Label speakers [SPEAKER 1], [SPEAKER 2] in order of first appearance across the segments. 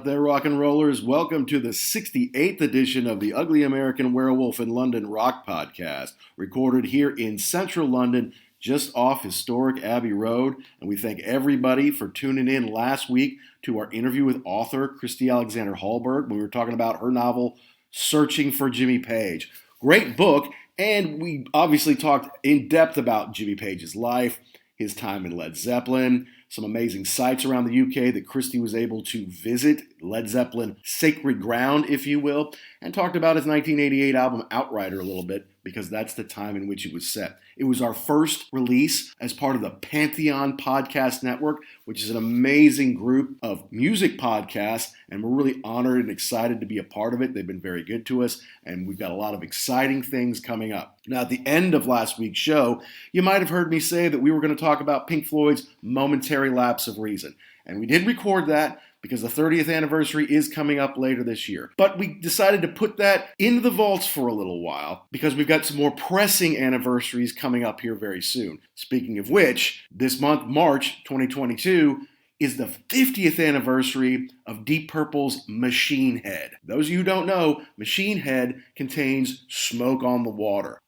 [SPEAKER 1] out there, rock and rollers? Welcome to the 68th edition of the Ugly American Werewolf in London Rock Podcast, recorded here in central London, just off historic Abbey Road. And we thank everybody for tuning in last week to our interview with author Christy Alexander Hallberg when we were talking about her novel, Searching for Jimmy Page. Great book, and we obviously talked in depth about Jimmy Page's life, his time in Led Zeppelin, some amazing sites around the UK that Christy was able to visit, Led Zeppelin sacred ground, if you will, and talked about his 1988 album Outrider a little bit, because that's the time in which it was set. It was our first release as part of the Pantheon podcast network, which is an amazing group of music podcasts, and we're really honored and excited to be a part of it. They've been very good to us, and we've got a lot of exciting things coming up. Now, at the end of last week's show, you might have heard me say that we were going to talk about Pink Floyd's Momentary Lapse of Reason, and we did record that, because the 30th anniversary is coming up later this year. But we decided to put that into the vaults for a little while because we've got some more pressing anniversaries coming up here very soon. Speaking of which, this month, March 2022, is the 50th anniversary of Deep Purple's Machine Head. Those of you who don't know, Machine Head contains Smoke on the Water.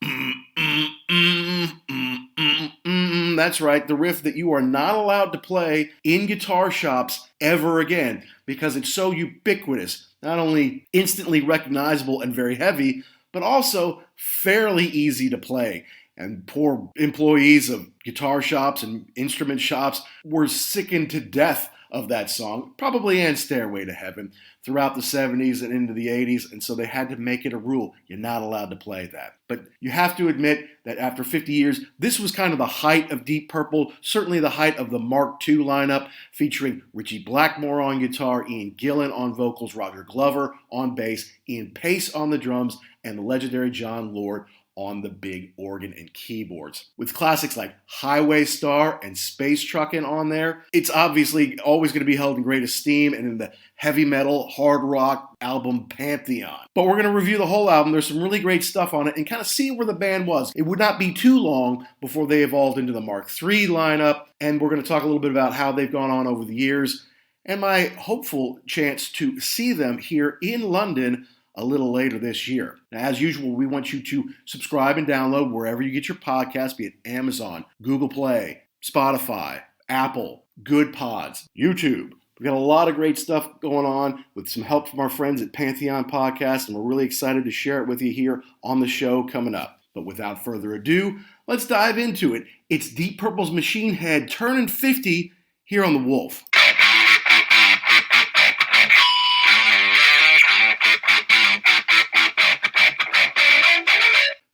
[SPEAKER 1] That's right, the riff that you are not allowed to play in guitar shops ever again because it's so ubiquitous, not only instantly recognizable and very heavy, but also fairly easy to play. And poor employees of guitar shops and instrument shops were sickened to death of that song, probably and Stairway to Heaven, throughout the 70s and into the 80s, and so they had to make it a rule. You're not allowed to play that. But you have to admit that after 50 years, this was kind of the height of Deep Purple, certainly the height of the Mark II lineup, featuring Ritchie Blackmore on guitar, Ian Gillan on vocals, Roger Glover on bass, Ian Pace on the drums, and the legendary John Lord on the big organ and keyboards. With classics like Highway Star and Space Truckin' on there, it's obviously always going to be held in great esteem and in the heavy metal, hard rock album Pantheon. But we're going to review the whole album. There's some really great stuff on it and kind of see where the band was. It would not be too long before they evolved into the Mark III lineup, and we're going to talk a little bit about how they've gone on over the years and my hopeful chance to see them here in London a little later this year. Now, as usual, we want you to subscribe and download wherever you get your podcasts, be it Amazon, Google Play, Spotify, Apple, Good Pods, YouTube. We've got a lot of great stuff going on with some help from our friends at Pantheon Podcast, and we're really excited to share it with you here on the show coming up. But without further ado, let's dive into it. It's Deep Purple's Machine Head turning 50 here on The Wolf.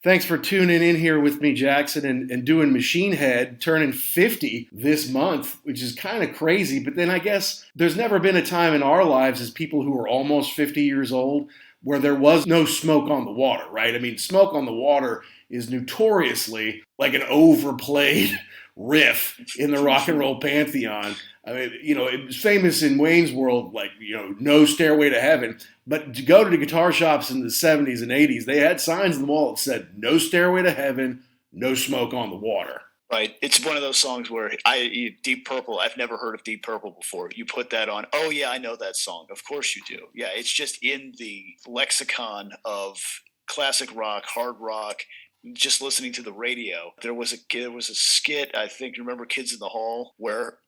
[SPEAKER 1] Thanks for tuning in here with me, Jackson, and doing Machine Head, turning 50 this month, which is kind of crazy. But then I guess there's never been a time in our lives as people who are almost 50 years old where there was no Smoke on the Water, right? I mean, Smoke on the Water is notoriously like an overplayed riff in the rock and roll pantheon. I mean, it was famous in Wayne's World, like, no Stairway to Heaven. But to go to the guitar shops in the 70s and 80s, they had signs on the wall that said, no Stairway to Heaven, no Smoke on the Water.
[SPEAKER 2] Right. It's one of those songs where Deep Purple, I've never heard of Deep Purple before. You put that on. Oh, yeah, I know that song. Of course you do. Yeah, it's just in the lexicon of classic rock, hard rock, just listening to the radio. There was a skit, I think, remember Kids in the Hall, where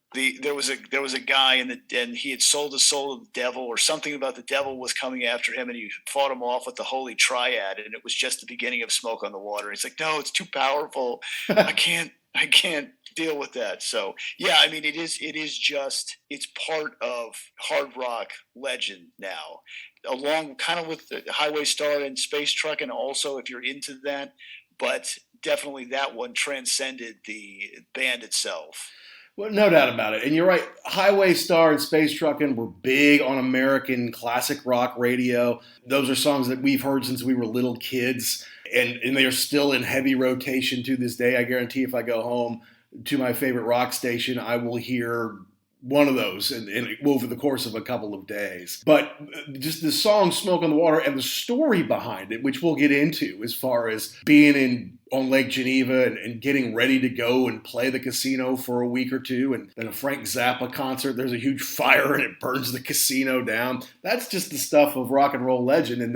[SPEAKER 2] there was a guy and he had sold his soul to the devil, or something about the devil was coming after him, and he fought him off with the Holy Triad, and it was just the beginning of Smoke on the Water. He's like, no, it's too powerful. I can't deal with that. So yeah, I mean, it's part of hard rock legend now, along kind of with the Highway Star and Space Truckin' also, if you're into that, but definitely that one transcended the band itself.
[SPEAKER 1] Well, no doubt about it. And you're right. Highway Star and Space Truckin' were big on American classic rock radio. Those are songs that we've heard since we were little kids, and they are still in heavy rotation to this day. I guarantee if I go home to my favorite rock station, I will hear one of those over the course of a couple of days. But just the song "Smoke on the Water" and the story behind it, which we'll get into, as far as being on Lake Geneva and getting ready to go and play the casino for a week or two, and then a Frank Zappa concert, there's a huge fire and it burns the casino down. That's just the stuff of rock and roll legend, and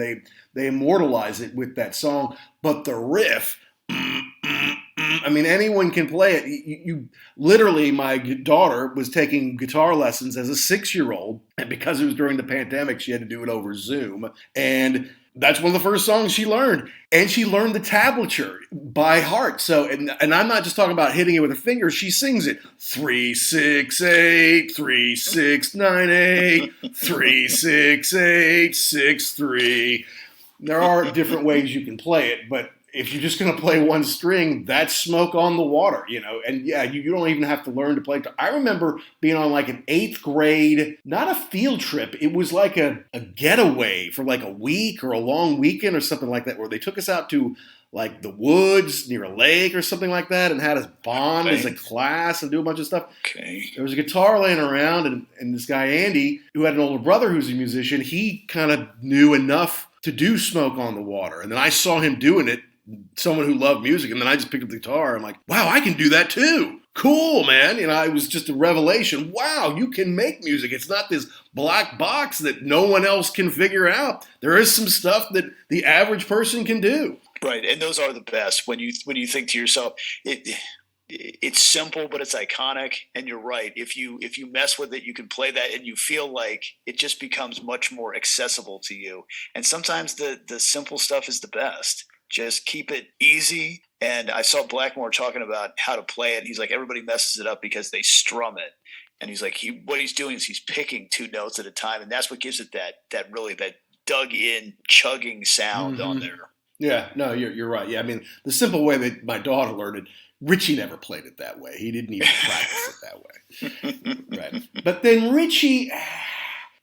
[SPEAKER 1] they immortalize it with that song. But the riff, I mean, anyone can play it. You literally, my daughter was taking guitar lessons as a 6-year-old, and because it was during the pandemic, she had to do it over Zoom. And that's one of the first songs she learned. And she learned the tablature by heart. So, and I'm not just talking about hitting it with her fingers. She sings it 3 6 8 3 6 9 8 3 6 8 6 3. There are different ways you can play it, but if you're just going to play one string, that's Smoke on the Water, And yeah, you don't even have to learn to play. I remember being on like an 8th grade, not a field trip. It was like a getaway for like a week or a long weekend or something like that, where they took us out to like the woods near a lake or something like that, and had us bond as a class and do a bunch of stuff.
[SPEAKER 2] Okay.
[SPEAKER 1] There was a guitar laying around, and this guy, Andy, who had an older brother who's a musician, he kind of knew enough to do Smoke on the Water. And then I saw him doing it, someone who loved music, and then I just picked up the guitar. I'm like, wow, I can do that too. Cool, man. It was just a revelation. Wow, you can make music. It's not this black box that no one else can figure out. There is some stuff that the average person can do.
[SPEAKER 2] Right, and those are the best. When you think to yourself, it's simple, but it's iconic. And you're right. If you mess with it, you can play that, and you feel like it just becomes much more accessible to you. And sometimes the simple stuff is the best. Just keep it easy. And I saw Blackmore talking about how to play it. He's like, everybody messes it up because they strum it. And he's like, what he's doing is he's picking 2 notes at a time, and that's what gives it that really dug in chugging sound on there.
[SPEAKER 1] Yeah, no, you're right. Yeah, I mean, the simple way that my daughter learned it, Richie never played it that way. He didn't even practice it that way. Right. But then Richie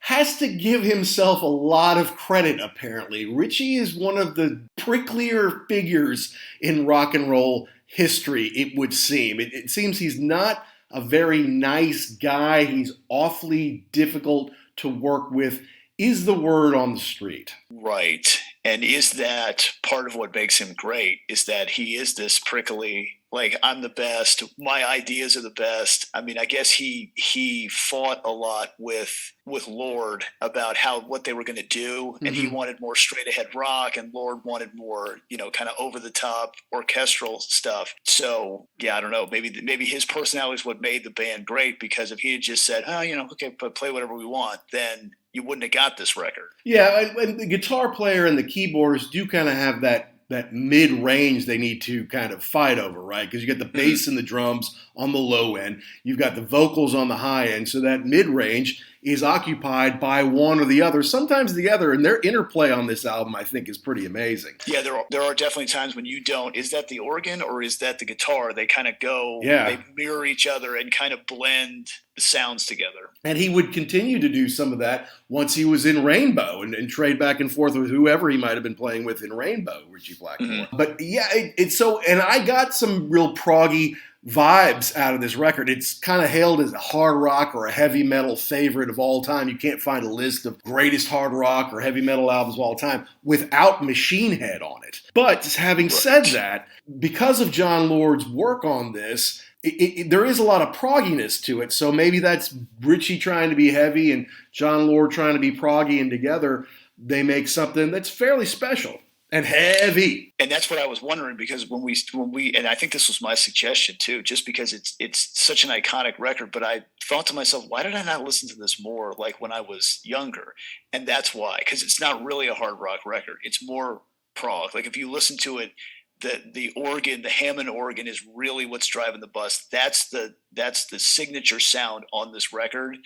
[SPEAKER 1] has to give himself a lot of credit, apparently. Richie is one of the pricklier figures in rock and roll history, it would seem. It seems he's not a very nice guy. He's awfully difficult to work with, is the word on the street.
[SPEAKER 2] Right. And is that part of what makes him great, is that he is this prickly, like, I'm the best, my ideas are the best. I mean, I guess he fought a lot with Lord about what they were going to do, and he wanted more straight ahead rock, and Lord wanted more, kind of over the top orchestral stuff. So yeah, I don't know, maybe his personality is what made the band great, because if he had just said, okay, but play whatever we want, then you wouldn't have got this record.
[SPEAKER 1] Yeah, and the guitar player and the keyboardist do kind of have that mid-range they need to kind of fight over, right? Because you got the bass and the drums on the low end. You've got the vocals on the high end. So that mid-range is occupied by one or the other, sometimes the other. And their interplay on this album, I think, is pretty amazing.
[SPEAKER 2] Yeah, there are definitely times when you don't. Is that the organ or is that the guitar? They kind of go, they mirror each other and kind of blend the sounds together. And
[SPEAKER 1] he would continue to do some of that once he was in Rainbow and trade back and forth with whoever he might have been playing with in Rainbow, Richie Blackmore. But yeah, it's so, and I got some real proggy vibes out of this record. It's kind of hailed as a hard rock or a heavy metal favorite of all time. You can't find a list of greatest hard rock or heavy metal albums of all time without Machine Head on it. But having said that, because of John Lord's work on this, there is a lot of progginess to it. So maybe that's Richie trying to be heavy and John Lord trying to be proggy, and together they make something that's fairly special and heavy.
[SPEAKER 2] And that's what I was wondering, because when we, and I think this was my suggestion too, just because it's such an iconic record, but I thought to myself, why did I not listen to this more like when I was younger? And that's why, because it's not really a hard rock record. It's more prog. Like if you listen to it, the organ, the Hammond organ is really what's driving the bus. That's the signature sound on this record.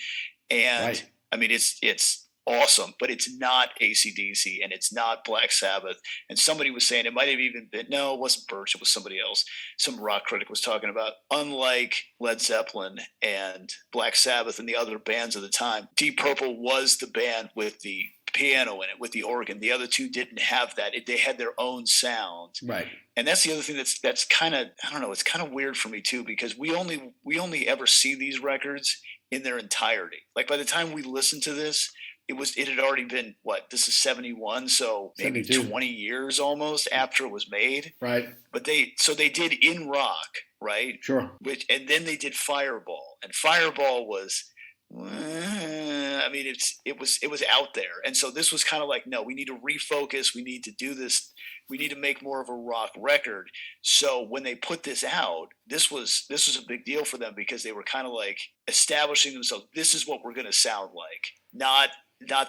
[SPEAKER 2] And right. I mean, it's awesome, but it's not AC/DC and it's not Black Sabbath. And somebody was saying, it might have even been, no, it wasn't Birch, it was somebody else. Some rock critic was talking about, unlike Led Zeppelin and Black Sabbath and the other bands of the time, Deep Purple was the band with the piano in it, with the organ. The other two didn't have that. They had their own sound.
[SPEAKER 1] Right.
[SPEAKER 2] And that's the other thing that's kind of, I don't know, it's kind of weird for me too, because we only ever see these records in their entirety. Like by the time we listened to this, it had already been this is 71, so maybe
[SPEAKER 1] 72.
[SPEAKER 2] 20 years almost after it was made.
[SPEAKER 1] Right.
[SPEAKER 2] But they did In Rock, right?
[SPEAKER 1] Sure.
[SPEAKER 2] And then they did Fireball, and Fireball was, I mean, it was out there. And so this was kind of like, no, we need to refocus, we need to do this, we need to make more of a rock record. So when they put this out, this was a big deal for them, because they were kind of like establishing themselves. This is what we're going to sound like, not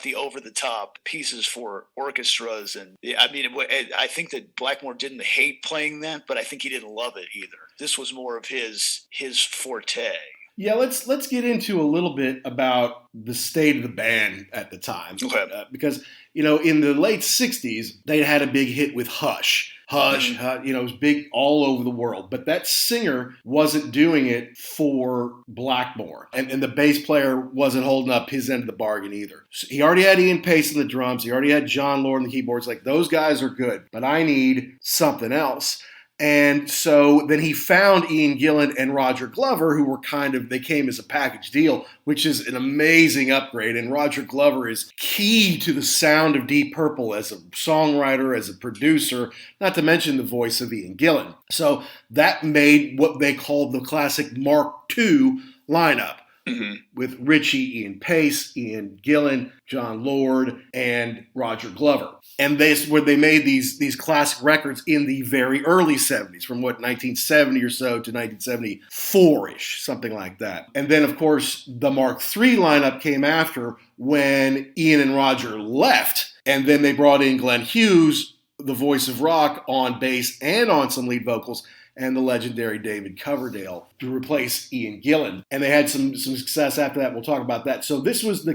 [SPEAKER 2] the over-the-top pieces for orchestras. And I mean, I think that Blackmore didn't hate playing that, but I think he didn't love it either. This was more of his forte.
[SPEAKER 1] Yeah, let's get into a little bit about the state of the band at the time.
[SPEAKER 2] Okay.
[SPEAKER 1] Because, in the late 60s, they had a big hit with Hush. Hush, it was big all over the world. But that singer wasn't doing it for Blackmore. And the bass player wasn't holding up his end of the bargain either. So he already had Ian Pace on the drums. He already had John Lord on the keyboards. Like, those guys are good, but I need something else. And so then he found Ian Gillan and Roger Glover, who were they came as a package deal, which is an amazing upgrade. And Roger Glover is key to the sound of Deep Purple as a songwriter, as a producer, not to mention the voice of Ian Gillan. So that made what they called the classic Mark II lineup. Mm-hmm. With Ritchie, Ian Pace, Ian Gillan, John Lord, and Roger Glover. And they made these classic records in the very early 70s, from 1970 or so to 1974-ish, something like that. And then, of course, the Mark III lineup came after, when Ian and Roger left. And then they brought in Glenn Hughes, the voice of rock, on bass and on some lead vocals, and the legendary David Coverdale to replace Ian Gillan. And they had some success after that. We'll talk about that. So this was the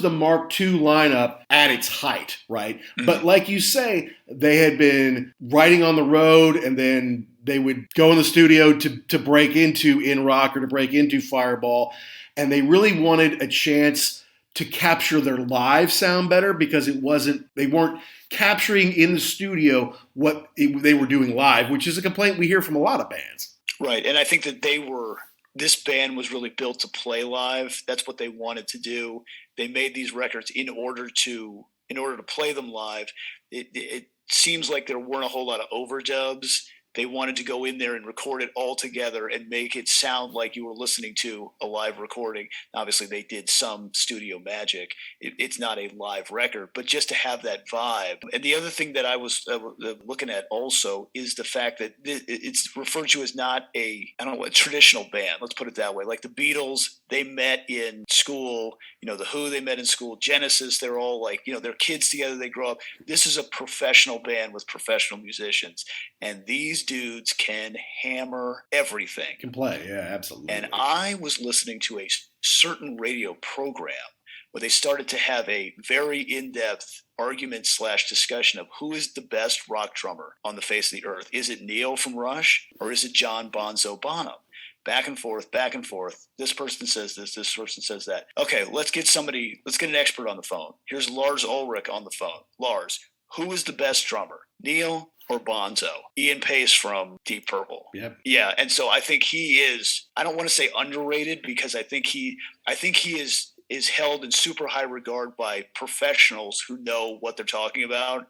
[SPEAKER 1] Mark II lineup at its height, right? Mm-hmm. But like you say, they had been writing on the road, and then they would go in the studio to break into In Rock or to break into Fireball. And they really wanted a chance to capture their live sound better, because they weren't capturing in the studio what they were doing live, which is a complaint we hear from a lot of bands.
[SPEAKER 2] Right, and I think that this band was really built to play live. That's what they wanted to do. They made these records in order to play them live. It seems like there weren't a whole lot of overdubs. They wanted to go in there and record it all together and make it sound like you were listening to a live recording. Obviously, they did some studio magic. It's not a live record, but just to have that vibe. And the other thing that I was looking at also is the fact that it's referred to as not a traditional band. Let's put it that way. Like the Beatles, they met in school. The Who, they met in school. Genesis, they're all they're kids together. They grow up. This is a professional band with professional musicians. And these dudes can hammer everything.
[SPEAKER 1] Can play, yeah, absolutely.
[SPEAKER 2] And I was listening to a certain radio program where they started to have a very in-depth argument / discussion of who is the best rock drummer on the face of the earth. Is it Neil from Rush, or is it John Bonzo Bonham? Back and forth, back and forth. This person says this person says that. Okay, let's get an expert on the phone. Here's Lars Ulrich on the phone. Lars, who is the best drummer, Neil or Bonzo? Ian Pace from Deep Purple.
[SPEAKER 1] Yep.
[SPEAKER 2] Yeah, and so I think he is, I don't want to say underrated, because I think he is held in super high regard by professionals who know what they're talking about,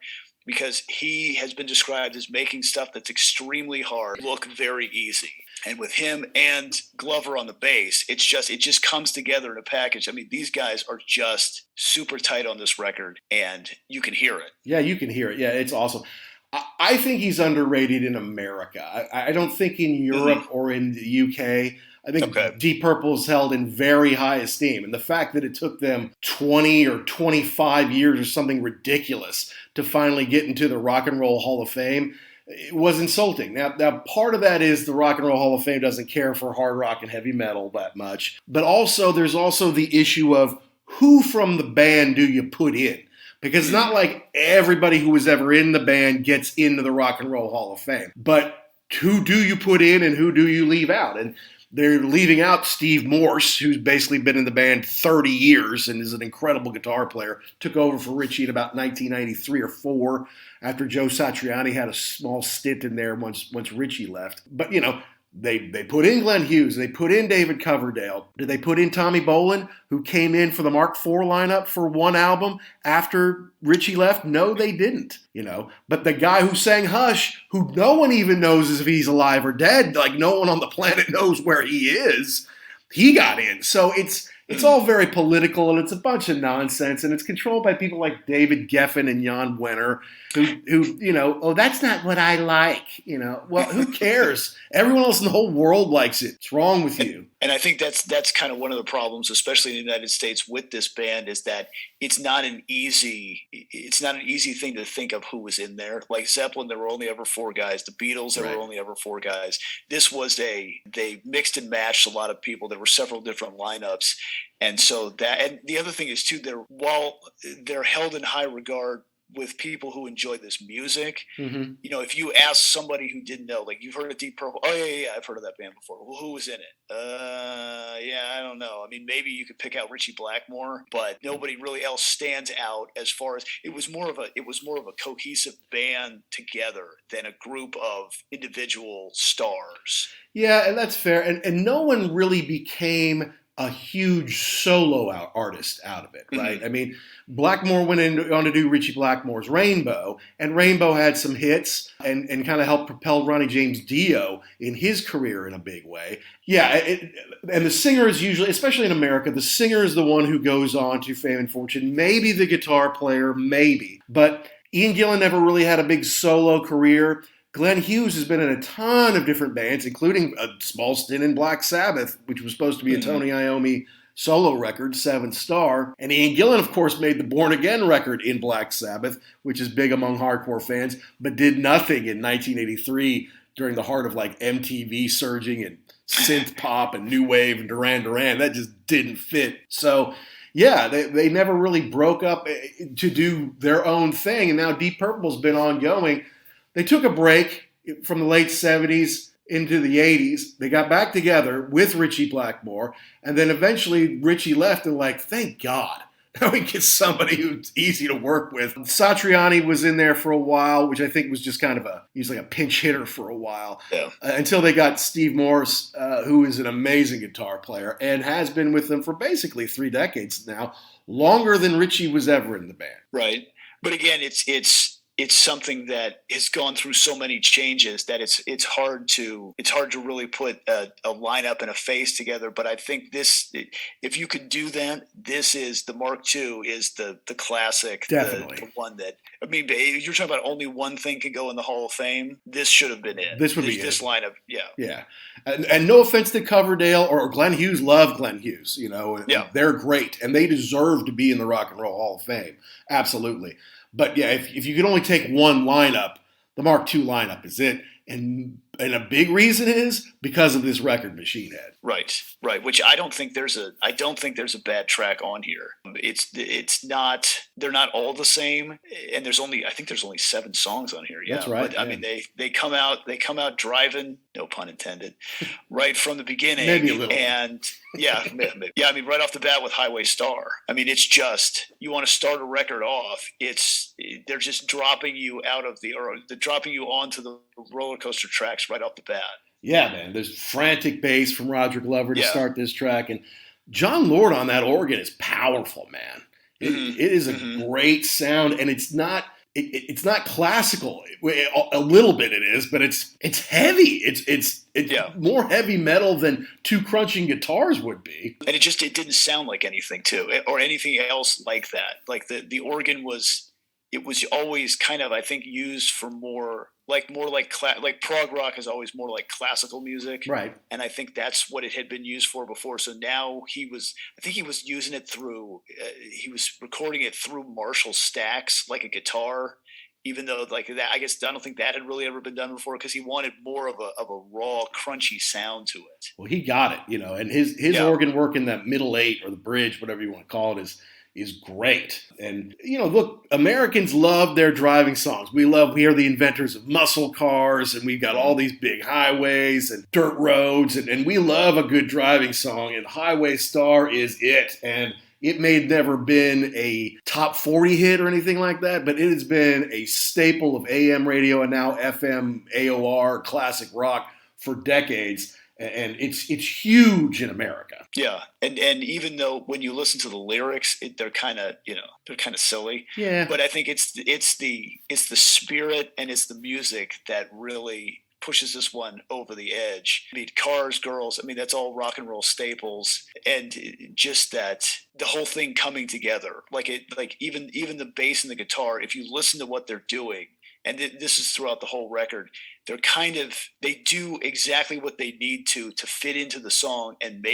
[SPEAKER 2] because he has been described as making stuff that's extremely hard look very easy. And with him and Glover on the bass, it just comes together in a package. I mean, these guys are just super tight on this record, and you can hear it.
[SPEAKER 1] Yeah, you can hear it. Yeah, it's awesome. I think he's underrated in America. I don't think in Europe or in the UK. I think Deep Purple is held in very high esteem. And the fact that it took them 20 or 25 years or something ridiculous to finally get into the Rock and Roll Hall of Fame, it was insulting. Now, part of that is the Rock and Roll Hall of Fame doesn't care for hard rock and heavy metal that much. But also, there's also the issue of who from the band do you put in? Because it's not like everybody who was ever in the band gets into the Rock and Roll Hall of Fame. But who do you put in and who do you leave out? And they're leaving out Steve Morse, who's basically been in the band 30 years and is an incredible guitar player. Took over for Ritchie in about 1993 or 4 after Joe Satriani had a small stint in there once Ritchie left. But, They put in Glenn Hughes. They put in David Coverdale. Did they put in Tommy Bolin, who came in for the Mark IV lineup for one album after Richie left? No, they didn't. But the guy who sang Hush, who no one even knows if he's alive or dead, like no one on the planet knows where he is, he got in. So it's all very political, and it's a bunch of nonsense, and it's controlled by people like David Geffen and Jan Wenner, who that's not what I like. Well, who cares? Everyone else in the whole world likes it. What's wrong with you?
[SPEAKER 2] And I think that's kind of one of the problems, especially in the United States with this band, is that it's not an easy thing to think of who was in there. Like Zeppelin, there were only ever 4 guys. The Beatles, there were only ever 4 guys. This was they mixed and matched a lot of people. There were several different lineups. And so and the other thing is too, while they're held in high regard with people who enjoy this music, if you ask somebody who didn't know, like, you've heard of Deep Purple? Oh yeah, I've heard of that band before. Well, who was in it? Yeah, I don't know. I mean, maybe you could pick out Richie Blackmore, but nobody really else stands out as far as it was more of a cohesive band together than a group of individual stars.
[SPEAKER 1] Yeah, and that's fair. And no one really became a huge solo artist out of it, right? Mm-hmm. I mean, Blackmore went on to do Richie Blackmore's Rainbow, and Rainbow had some hits and kind of helped propel Ronnie James Dio in his career in a big way. Yeah, and the singer is usually, especially in America, the singer is the one who goes on to fame and fortune. Maybe the guitar player, maybe. But Ian Gillan never really had a big solo career. Glenn Hughes has been in a ton of different bands, including a small stint in Black Sabbath, which was supposed to be a Tony Iommi solo record, 7 Star. And Ian Gillan, of course, made the Born Again record in Black Sabbath, which is big among hardcore fans, but did nothing in 1983 during the heart of like MTV surging and synth pop and new wave and Duran Duran. That just didn't fit. So yeah, they never really broke up to do their own thing. And now Deep Purple's been ongoing. They took a break from the late 70s into the 80s. They got back together with Richie Blackmore, and then eventually Richie left and like, thank God. Now we get somebody who's easy to work with. Satriani was in there for a while, which I think was just kind of he was like a pinch hitter for a while. Yeah. Until they got Steve Morse, who is an amazing guitar player and has been with them for basically 3 decades now, longer than Richie was ever in the band.
[SPEAKER 2] Right. But again, it's something that has gone through so many changes that it's hard to really put a lineup and a face together. But I think if you could do that, this is the Mark II is the classic,
[SPEAKER 1] definitely
[SPEAKER 2] the one that, I mean, you're talking about only one thing can go in the Hall of Fame. This should have been it.
[SPEAKER 1] This would be
[SPEAKER 2] this lineup. Yeah.
[SPEAKER 1] Yeah. And no offense to Coverdale or Glenn Hughes, love Glenn Hughes,
[SPEAKER 2] Yeah.
[SPEAKER 1] They're great and they deserve to be in the Rock and Roll Hall of Fame. Absolutely. But yeah, if you could only take one lineup, the Mark II lineup is it. And a big reason is because of this record Machine Head.
[SPEAKER 2] Right. Which I don't think there's a bad track on here. It's not. They're not all the same. And I think there's only 7 songs on here. Yeah,
[SPEAKER 1] that's right.
[SPEAKER 2] But I mean, they come out driving. No pun intended. Right from the beginning.
[SPEAKER 1] Maybe a little.
[SPEAKER 2] And yeah, maybe. Yeah. I mean, right off the bat with Highway Star. I mean, it's just, you want to start a record off. They're just dropping you they're dropping you onto the roller coaster tracks right off the bat.
[SPEAKER 1] Yeah, man. There's frantic bass from Roger Glover to start this track. And John Lord on that organ is powerful, man. It is a great sound, and it's not classical. A little bit it is, but it's heavy. It's more heavy metal than 2 crunching guitars would be.
[SPEAKER 2] And it didn't sound like anything too, or anything else like that. Like the organ was always kind of, I think, used for more like prog rock is always more like classical music.
[SPEAKER 1] Right.
[SPEAKER 2] And I think that's what it had been used for before. So now he was using it through, he was recording it through Marshall stacks, like a guitar, even though like that, I guess, I don't think that had really ever been done before, because he wanted more of a raw, crunchy sound to it.
[SPEAKER 1] Well, he got it, and his organ work in that middle 8 or the bridge, whatever you want to call it, is great. And, look, Americans love their driving songs. We are the inventors of muscle cars, and we've got all these big highways and dirt roads, and we love a good driving song, and Highway Star is it. And it may have never been a top 40 hit or anything like that, but it has been a staple of AM radio and now FM AOR classic rock for decades, and it's huge in America.
[SPEAKER 2] Yeah, and even though when you listen to the lyrics, they're kind of silly.
[SPEAKER 1] Yeah,
[SPEAKER 2] but I think it's the spirit and it's the music that really pushes this one over the edge. I mean, cars, girls. I mean, that's all rock and roll staples, and just that the whole thing coming together, like even the bass and the guitar. If you listen to what they're doing, and this is throughout the whole record, they do exactly what they need to fit into the song and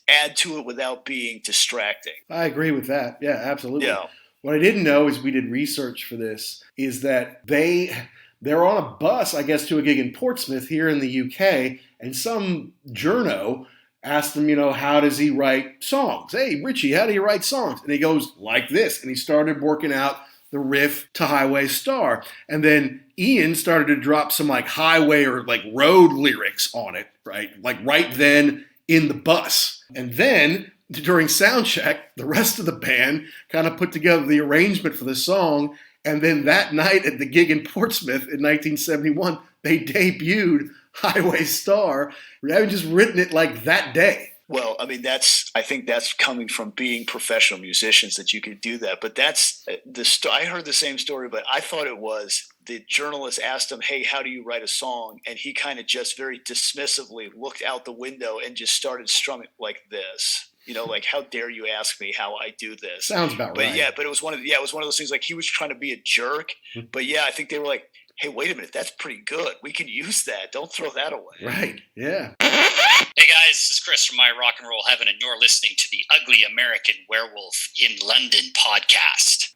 [SPEAKER 2] add to it without being distracting.
[SPEAKER 1] I agree with that. Yeah, absolutely.
[SPEAKER 2] Yeah.
[SPEAKER 1] What I didn't know as we did research for this is that they're on a bus, I guess, to a gig in Portsmouth here in the UK, and some journo asked him, how does he write songs? Hey, Richie, how do you write songs? And he goes, like this. And he started working out the riff to Highway Star. And then Ian started to drop some like highway or like road lyrics on it, right? Like right then in the bus. And then during sound check, the rest of the band kind of put together the arrangement for the song. And then that night at the gig in Portsmouth in 1971, they debuted Highway Star, having just written it like that day.
[SPEAKER 2] Well, I mean, I think that's coming from being professional musicians that you could do that. But I heard the same story, but I thought it was the journalist asked him, hey, how do you write a song? And he kind of just very dismissively looked out the window and just started strumming like this. Like, how dare you ask me how I do this?
[SPEAKER 1] Sounds about right.
[SPEAKER 2] But yeah, it was one of those things, like he was trying to be a jerk. But yeah, I think they were like, hey, wait a minute, that's pretty good. We can use that. Don't throw that away.
[SPEAKER 1] Right, yeah.
[SPEAKER 3] Hey guys, this is Chris from My Rock and Roll Heaven, and you're listening to the Ugly American Werewolf in London podcast.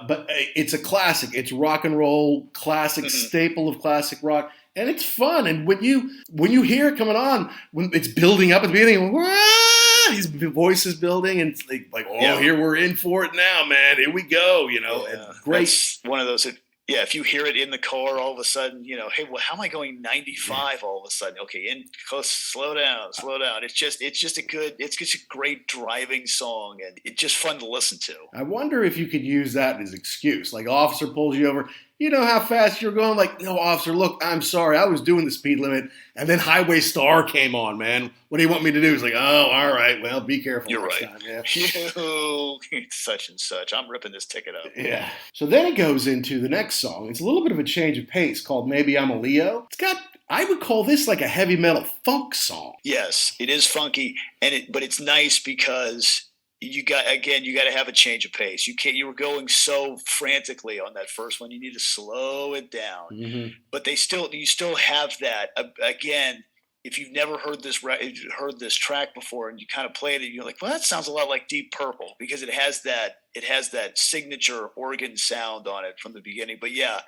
[SPEAKER 1] But it's a classic. It's rock and roll classic, staple of classic rock. And it's fun. And when you hear it coming on, when it's building up at the beginning, his voice is building, and it's like here we're in for it now, man. Here we go. Great.
[SPEAKER 2] That's one of those. If you hear it in the car, all of a sudden, hey, well, how am I going 95 all of a sudden? Okay, slow down. It's just a great driving song, and it's just fun to listen to.
[SPEAKER 1] I wonder if you could use that as an excuse. Like, officer pulls you over. You know how fast you're going? Like, no, officer, look, I'm sorry. I was doing the speed limit, and then Highway Star came on, man. What do you want me to do? He's like, oh, all right. Well, be careful.
[SPEAKER 2] You're
[SPEAKER 1] next
[SPEAKER 2] right.
[SPEAKER 1] time. Yeah.
[SPEAKER 2] You, such and such. I'm ripping this ticket up.
[SPEAKER 1] Yeah. So then it goes into the next song. It's a little bit of a change of pace called Maybe I'm a Leo. I would call this like a heavy metal funk song.
[SPEAKER 2] Yes, it is funky, but it's nice because you got to have a change of pace. You were going so frantically on that first one. You need to slow it down. Mm-hmm. But you still have that again. If you've never heard this track before and you kind of played it, you're like, well, that sounds a lot like Deep Purple, because it has that signature organ sound on it from the beginning. But yeah,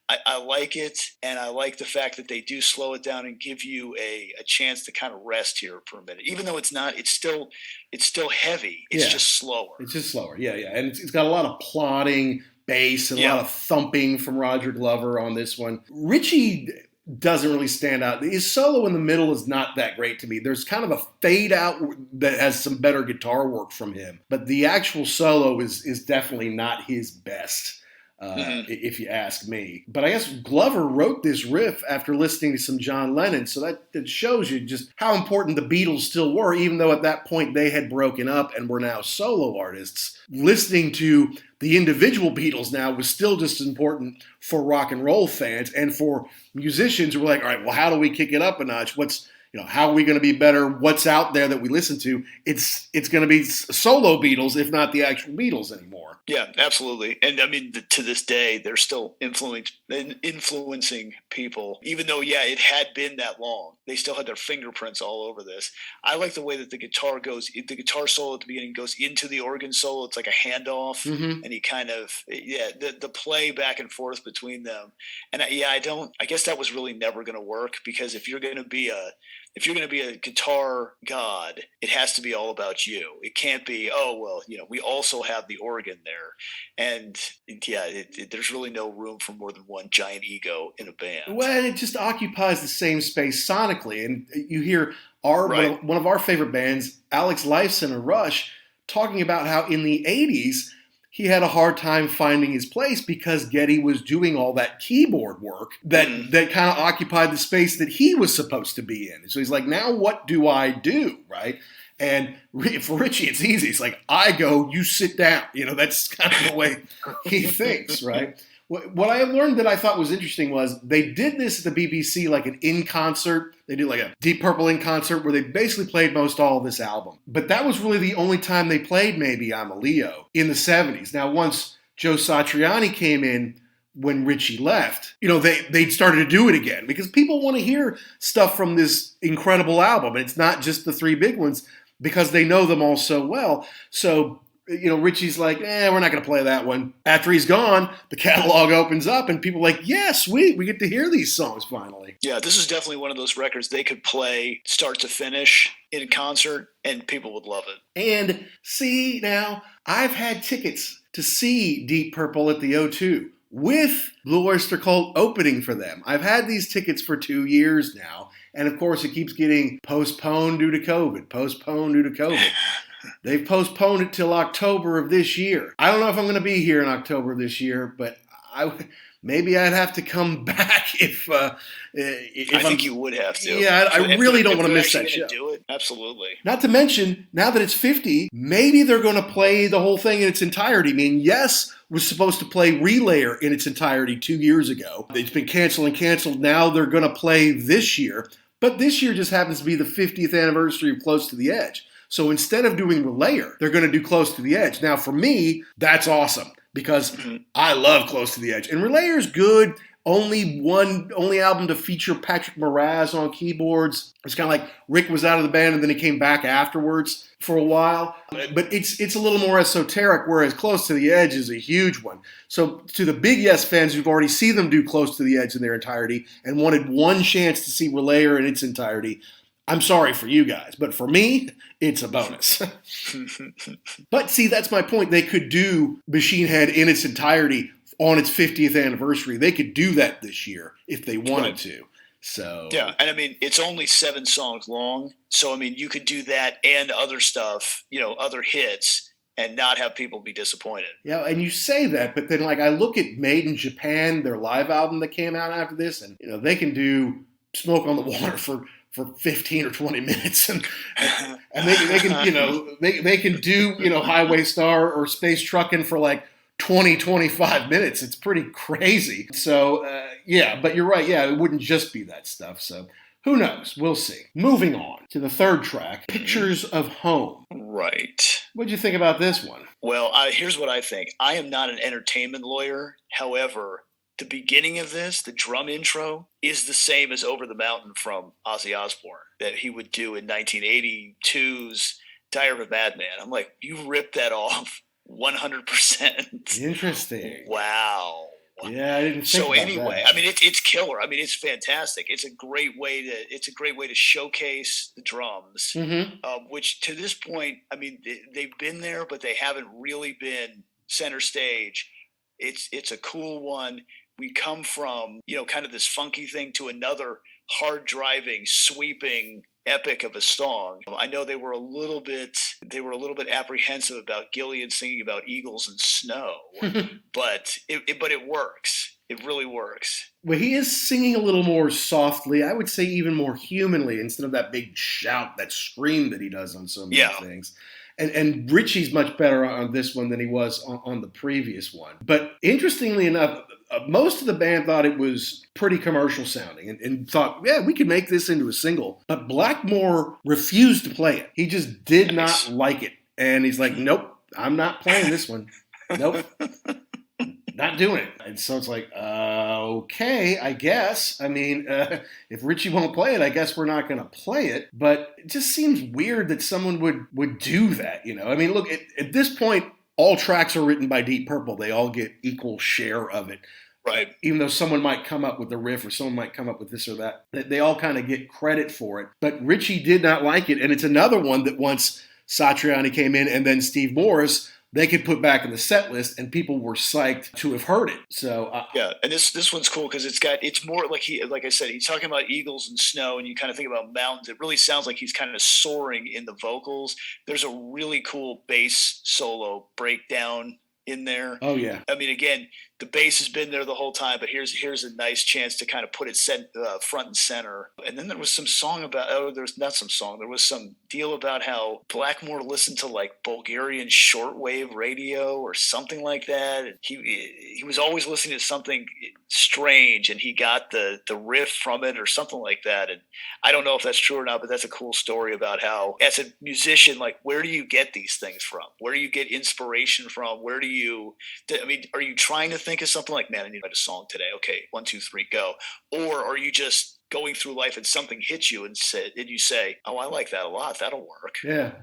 [SPEAKER 2] I like it, and I like the fact that they do slow it down and give you a chance to kind of rest here for a minute. Even though it's still heavy. It's just slower.
[SPEAKER 1] It's just slower. Yeah. And it's got a lot of plodding bass and a lot of thumping from Roger Glover on this one. Richie doesn't really stand out. His solo in the middle is not that great to me. There's kind of a fade out that has some better guitar work from him. But the actual solo is definitely not his best. If you ask me. But I guess Glover wrote this riff after listening to some John Lennon, so that shows you just how important the Beatles still were, even though at that point they had broken up and were now solo artists. Listening to the individual Beatles now was still just as important for rock and roll fans and for musicians who were like, all right, well, how do we kick it up a notch? How are we going to be better? What's out there that we listen to? It's going to be solo Beatles, if not the actual Beatles anymore.
[SPEAKER 2] Yeah, absolutely. And I mean, to this day, they're still influencing people, even though, it had been that long. They still had their fingerprints all over this. I like the way that the guitar solo at the beginning goes into the organ solo. It's like a handoff, and he kind of, the play back and forth between them. And I guess that was really never going to work, because if you're going to be a guitar god, it has to be all about you. It can't be, we also have the organ there. And there's really no room for more than one giant ego in a band.
[SPEAKER 1] Well, it just occupies the same space sonically. And you hear one of our favorite bands, Alex Lifeson of Rush, talking about how in the 80s, he had a hard time finding his place because Geddy was doing all that keyboard work that kind of occupied the space that he was supposed to be in. So he's like, now what do I do, right? And for Richie, it's easy. It's like, I go, you sit down. That's kind of the way he thinks, right? What I learned that I thought was interesting was they did this at the BBC like an in-concert. They did like a Deep Purple in-concert where they basically played most all of this album. But that was really the only time they played maybe I'm a Leo in the 70s. Now, once Joe Satriani came in when Richie left, they started to do it again because people want to hear stuff from this incredible album. And it's not just the three big ones because they know them all so well. So Richie's like, we're not going to play that one. After he's gone, the catalog opens up and people are like, yeah, sweet, we get to hear these songs finally.
[SPEAKER 2] Yeah, this is definitely one of those records they could play start to finish in concert and people would love it.
[SPEAKER 1] And see, now, I've had tickets to see Deep Purple at the O2 with Blue Oyster Cult opening for them. I've had these tickets for 2 years now. And of course, it keeps getting postponed due to COVID. They've postponed it till October of this year. I don't know if I'm going to be here in October of this year, but maybe I'd have to come back if I
[SPEAKER 2] think you would have to.
[SPEAKER 1] Yeah, I really don't want to miss that show.
[SPEAKER 2] Do it. Absolutely.
[SPEAKER 1] Not to mention, now that it's 50, maybe they're going to play the whole thing in its entirety. I mean, Yes was supposed to play Relayer in its entirety 2 years ago. It's been canceled. Now they're going to play this year. But this year just happens to be the 50th anniversary of Close to the Edge. So instead of doing Relayer, they're going to do Close to the Edge. Now, for me, that's awesome because I love Close to the Edge. And Relayer's good. Only album to feature Patrick Moraz on keyboards. It's kind of like Rick was out of the band and then he came back afterwards for a while. But it's a little more esoteric, whereas Close to the Edge is a huge one. So to the big Yes fans who've already seen them do Close to the Edge in their entirety and wanted one chance to see Relayer in its entirety, I'm sorry for you guys, but for me, it's a bonus. But see, that's my point. They could do Machine Head in its entirety on its 50th anniversary. They could do that this year if they wanted to. So
[SPEAKER 2] yeah, and I mean, it's only 7 songs long. So, I mean, you could do that and other stuff, other hits, and not have people be disappointed.
[SPEAKER 1] Yeah, and you say that, but then like I look at Made in Japan, their live album that came out after this, and they can do Smoke on the Water for 15 or 20 minutes, and they can they can do Highway Star or Space Truckin' for like 20, 25 minutes. It's pretty crazy. So yeah, but you're right. Yeah, it wouldn't just be that stuff. So who knows? We'll see. Moving on to the third track, Pictures of Home.
[SPEAKER 2] Right.
[SPEAKER 1] What'd you think about this one?
[SPEAKER 2] Well, here's what I think. I am not an entertainment lawyer. However, the beginning of this, the drum intro, is the same as Over the Mountain from Ozzy Osbourne that he would do in 1982's Diary of a Madman. I'm like, you ripped that off 100%.
[SPEAKER 1] Interesting.
[SPEAKER 2] Wow.
[SPEAKER 1] Yeah, I didn't think
[SPEAKER 2] so
[SPEAKER 1] about
[SPEAKER 2] anyway,
[SPEAKER 1] that.
[SPEAKER 2] I mean, it's killer. I mean, it's fantastic. It's a great way to showcase the drums, which to this point, I mean, they've been there, but they haven't really been center stage. It's a cool one. We come from, kind of this funky thing to another hard driving, sweeping epic of a song. I know they were a little bit apprehensive about Gillian singing about eagles and snow, but it works. It really works.
[SPEAKER 1] Well, he is singing a little more softly. I would say even more humanly instead of that big shout, that scream that he does on so many things. And Richie's much better on this one than he was on the previous one. But interestingly enough, most of the band thought it was pretty commercial sounding and thought, yeah, we could make this into a single. But Blackmore refused to play it. He just did not like it. And he's like, nope, I'm not playing this one. Nope. Not doing it. And so it's like, okay, I guess. I mean, if Richie won't play it, I guess we're not going to play it. But it just seems weird that someone would do that, I mean, look, at this point, all tracks are written by Deep Purple. They all get equal share of it.
[SPEAKER 2] Right.
[SPEAKER 1] Even though someone might come up with the riff or someone might come up with this or that, they all kind of get credit for it. But Richie did not like it. And it's another one that once Satriani came in and then Steve Morris, they could put back in the set list and people were psyched to have heard it. So
[SPEAKER 2] yeah, and this one's cool because it's more like I said, he's talking about eagles and snow and you kind of think about mountains. It really sounds like he's kind of soaring in the vocals. There's a really cool bass solo breakdown in there.
[SPEAKER 1] Oh yeah.
[SPEAKER 2] I mean, again, the bass has been there the whole time, but here's a nice chance to kind of put it front and center. And then there was some song about there was some deal about how Blackmore listened to like Bulgarian shortwave radio or something like that. And he was always listening to something strange, and he got the riff from it or something like that. And I don't know if that's true or not, but that's a cool story about how, as a musician, like, where do you get these things from? Where do you get inspiration from? Where do you, I mean, are you trying to think of something like, man, I need to write a song today. Okay, 1, 2, 3, go. Or are you just going through life and something hits you and you say, oh, I like that a lot. That'll work.
[SPEAKER 1] Yeah.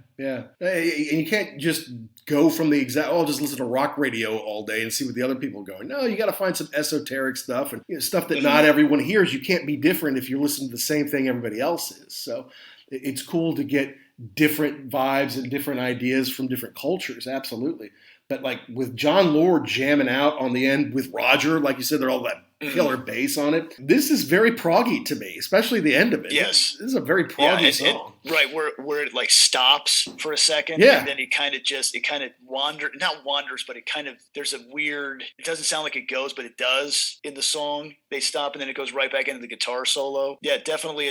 [SPEAKER 1] And you can't just go from the exact, I'll just listen to rock radio all day and see what the other people are going. No, you got to find some esoteric stuff and stuff that not everyone hears. You can't be different if you're listening to the same thing everybody else is. So it's cool to get different vibes and different ideas from different cultures. Absolutely. But like with John Lord jamming out on the end with Roger, like you said, they're all that killer bass on it. This is very proggy to me, especially the end of it.
[SPEAKER 2] Yes.
[SPEAKER 1] This is a very proggy song.
[SPEAKER 2] Right, where it like stops for a second.
[SPEAKER 1] Yeah.
[SPEAKER 2] And then it kind of wanders, but there's a weird, it doesn't sound like it goes, but it does in the song. They stop and then it goes right back into the guitar solo. Yeah, definitely.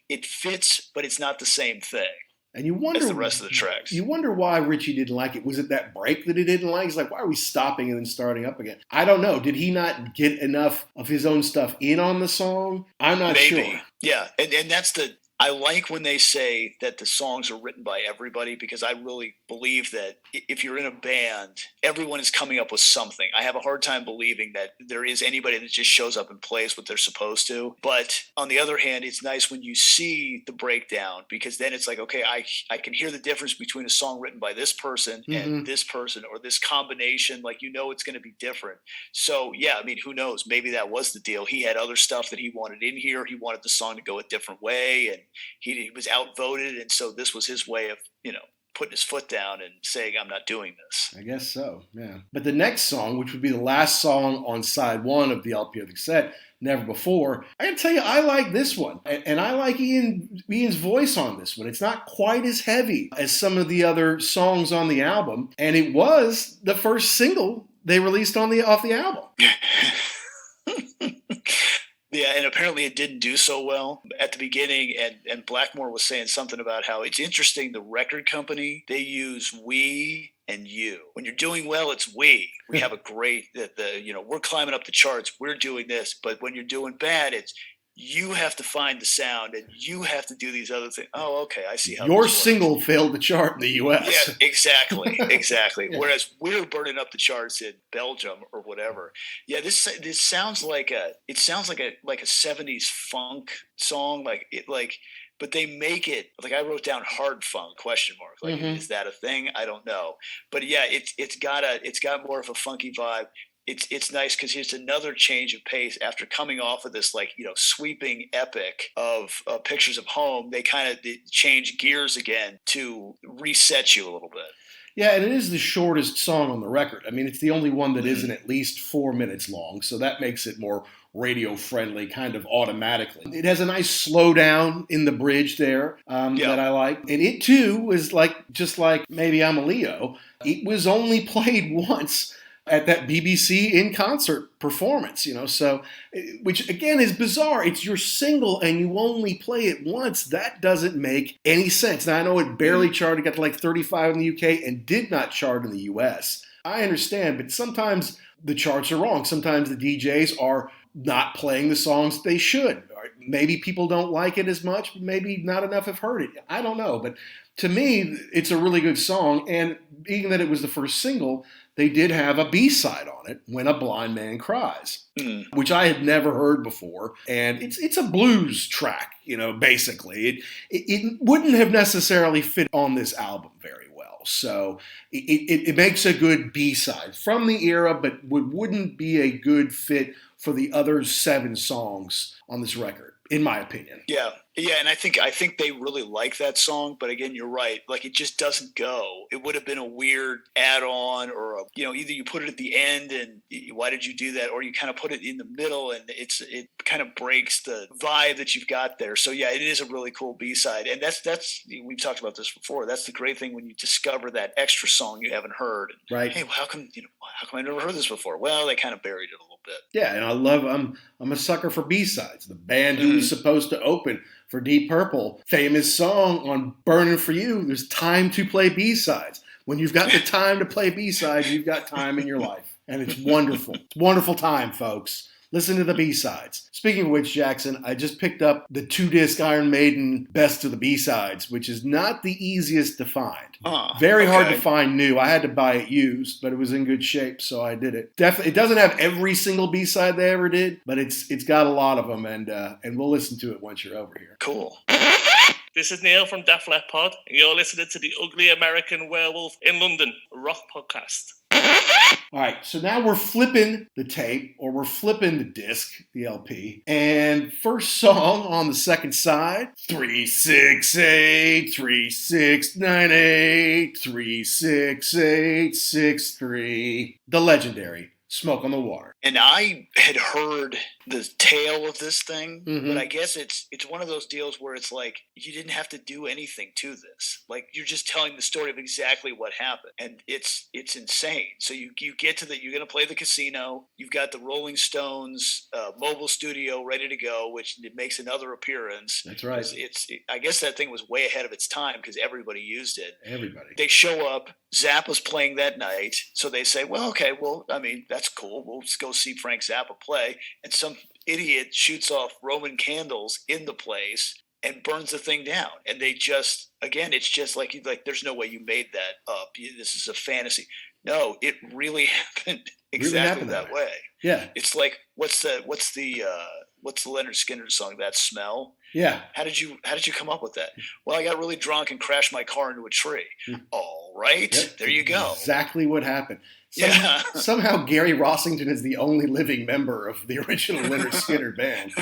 [SPEAKER 2] It fits, but it's not the same thing.
[SPEAKER 1] And you wonder,
[SPEAKER 2] as the rest of the tracks.
[SPEAKER 1] You wonder why Richie didn't like it. Was it that break that he didn't like? He's like, why are we stopping and then starting up again? I don't know. Did he not get enough of his own stuff in on the song? I'm not sure.
[SPEAKER 2] Yeah, and that's I like when they say that the songs are written by everybody, because I really believe that if you're in a band, everyone is coming up with something. I have a hard time believing that there is anybody that just shows up and plays what they're supposed to. But on the other hand, it's nice when you see the breakdown, because then it's like, okay, I can hear the difference between a song written by this person and this person, or this combination. Like, it's going to be different. So, yeah, I mean, who knows? Maybe that was the deal. He had other stuff that he wanted in here. He wanted the song to go a different way, and he was outvoted, and so this was his way of, putting his foot down and saying, I'm not doing this.
[SPEAKER 1] I guess so, yeah. But the next song, which would be the last song on side 1 of the LP of the cassette, Never Before, I gotta tell you, I like this one. And I like Ian's voice on this one. It's not quite as heavy as some of the other songs on the album, and it was the first single they released off the album.
[SPEAKER 2] Yeah, and apparently it didn't do so well at the beginning, and Blackmore was saying something about how it's interesting, the record company, they use we and you. When you're doing well, it's we. We have a great, we're climbing up the charts, we're doing this, but when you're doing bad, it's you have to find the sound and you have to do these other things. Oh, okay, I see how
[SPEAKER 1] your single failed the chart in the U.S.
[SPEAKER 2] Yeah, exactly. Whereas we're burning up the charts in Belgium or whatever. Yeah, this sounds like a 70s funk song, but they make it like, I wrote down hard funk ? Is that a thing? I don't know, but yeah, it's got more of a funky vibe. It's nice because here's another change of pace after coming off of this sweeping epic of Pictures of Home. They kind of change gears again to reset you a little bit.
[SPEAKER 1] Yeah, and it is the shortest song on the record. I mean, it's the only one that isn't at least 4 minutes long, so that makes it more radio friendly kind of automatically. It has a nice slowdown in the bridge there that I like. And it too was just like Maybe I'm a Leo. It was only played once at that BBC in concert performance, so, which again is bizarre. It's your single and you only play it once. That doesn't make any sense. Now, I know it barely charted, got to 35 in the UK and did not chart in the US. I understand, but sometimes the charts are wrong. Sometimes the DJs are not playing the songs they should. Maybe people don't like it as much, but maybe not enough have heard it. I don't know, but to me, it's a really good song, and being that it was the first single, they did have a B-side on it, When a Blind Man Cries, which I had never heard before. And it's a blues track, basically. It wouldn't have necessarily fit on this album very well. So it makes a good B-side from the era, but wouldn't be a good fit for the other 7 songs on this record, in my opinion.
[SPEAKER 2] Yeah, and I think they really like that song, but again, you're right. Like, it just doesn't go. It would have been a weird add-on, or either you put it at the end, and why did you do that, or you kind of put it in the middle, and it kind of breaks the vibe that you've got there. So yeah, it is a really cool B-side, and that's we've talked about this before. That's the great thing when you discover that extra song you haven't heard. And,
[SPEAKER 1] right?
[SPEAKER 2] Hey, well, how come I never heard this before? Well, they kind of buried it a little bit.
[SPEAKER 1] Yeah, and I'm a sucker for B-sides. The band who was supposed to open for Deep Purple, famous song on Burning for You, there's time to play B-sides. When you've got the time to play B-sides, you've got time in your life. And it's wonderful. It's wonderful time, folks. Listen to the B-sides. Speaking of which, Jackson, I just picked up the 2-disc Iron Maiden Best of the B-sides, which is not the easiest to find. Very hard to find new. I had to buy it used, but it was in good shape, so I did it. Definitely, it doesn't have every single B-side they ever did, but it's got a lot of them, and we'll listen to it once you're over here.
[SPEAKER 2] Cool.
[SPEAKER 4] This is Neil from Def Leppard Pod, and you're listening to the Ugly American Werewolf in London rock podcast.
[SPEAKER 1] All right, so now we're flipping the tape, or we're flipping the disc, the LP, and first song on the second side, 368, 3698, 36863, the legendary Smoke on the Water.
[SPEAKER 2] And I had heard the tale of this thing, but I guess it's one of those deals where it's like you didn't have to do anything to this. Like, you're just telling the story of exactly what happened, and it's insane. So you get to you're going to play the casino. You've got the Rolling Stones mobile studio ready to go, which it makes another appearance.
[SPEAKER 1] That's right.
[SPEAKER 2] I guess that thing was way ahead of its time because everybody used it.
[SPEAKER 1] Everybody. They
[SPEAKER 2] show up. Zappa's playing that night, so they say, well, okay, well, I mean, that's cool. We'll just go see Frank Zappa play. And some idiot shoots off Roman candles in the place and burns the thing down. And they just, again, it's just like there's no way you made that up. This is a fantasy. No, it really happened exactly that way.
[SPEAKER 1] Yeah.
[SPEAKER 2] It's like, what's the Leonard Skinner song, That Smell?
[SPEAKER 1] Yeah.
[SPEAKER 2] How did you come up with that? Well, I got really drunk and crashed my car into a tree. All right. Yep. There you go.
[SPEAKER 1] Exactly what happened. Somehow Gary Rossington is the only living member of the original Leonard Skinner band,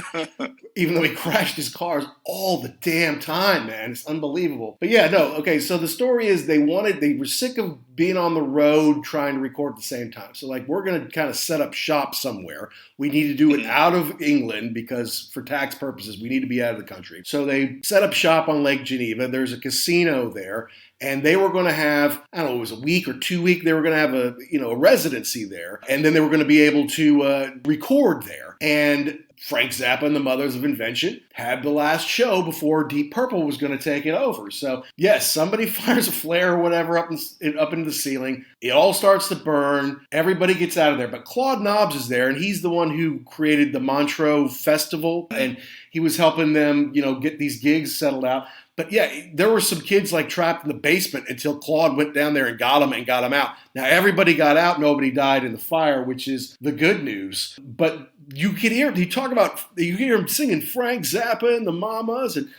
[SPEAKER 1] even though he crashed his cars all the damn time, man. It's unbelievable. But yeah, no, okay, so the story is they were sick of being on the road trying to record at the same time. So like, we're going to kind of set up shop somewhere. We need to do it out of England because for tax purposes, we need to be out of the country. So they set up shop on Lake Geneva. There's a casino there. And they were going to have, I don't know, it was a week or 2 weeks, they were going to have a residency there. And then they were going to be able to record there. And Frank Zappa and the Mothers of Invention had the last show before Deep Purple was going to take it over. So, yes, somebody fires a flare or whatever up into the ceiling. It all starts to burn. Everybody gets out of there. But Claude Nobbs is there, and he's the one who created the Montreux Festival. And he was helping them, get these gigs settled out. But yeah, there were some kids like trapped in the basement until Claude went down there and got them out. Now everybody got out, nobody died in the fire, which is the good news. But you can hear him singing Frank Zappa and the Mamas, and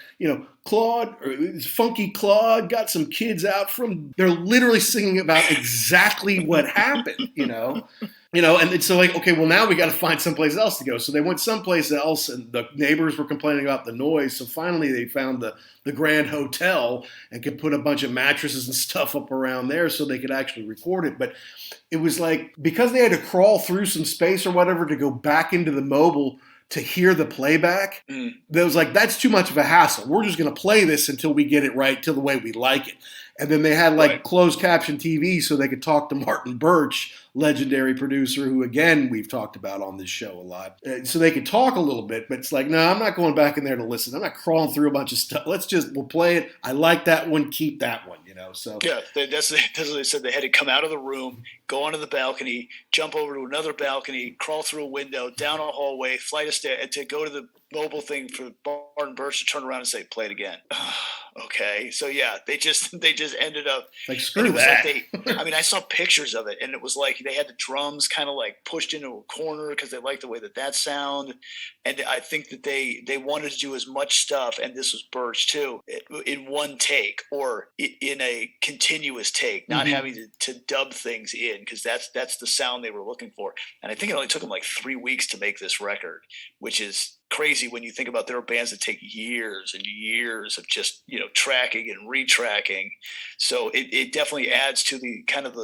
[SPEAKER 1] Claude, or Funky Claude, got some kids out they're literally singing about exactly what happened, and so like, okay, well now we got to find someplace else to go. So they went someplace else, and the neighbors were complaining about the noise. So finally they found the Grand Hotel and could put a bunch of mattresses and stuff up around there so they could actually record it. But it was like, because they had to crawl through some space or whatever to go back into the mobile to hear the playback, that was like, that's too much of a hassle. We're just going to play this until we get it right, till the way we like it. And then they had closed caption TV so they could talk to Martin Birch, legendary producer who, again, we've talked about on this show a lot. So they could talk a little bit, but it's like, no, I'm not going back in there to listen. I'm not crawling through a bunch of stuff. We'll play it. I like that one. Keep that one, So yeah,
[SPEAKER 2] that's what they said. They had to come out of the room, go onto the balcony, jump over to another balcony, crawl through a window, down a hallway, flight of stairs, to go to the mobile thing for Martin Birch to turn around and say, play it again. Okay. So yeah, they just ended up
[SPEAKER 1] like, screw that.
[SPEAKER 2] I saw pictures of it, and it was like they had the drums kind of like pushed into a corner because they liked the way that sound. And I think that they wanted to do as much stuff, and this was Birch too, in one take or in a continuous take, not having to dub things in, because that's the sound they were looking for. And I think it only took them like 3 weeks to make this record, which is crazy when you think about there are bands that take years and years of just, tracking and retracking. So it definitely adds to the kind of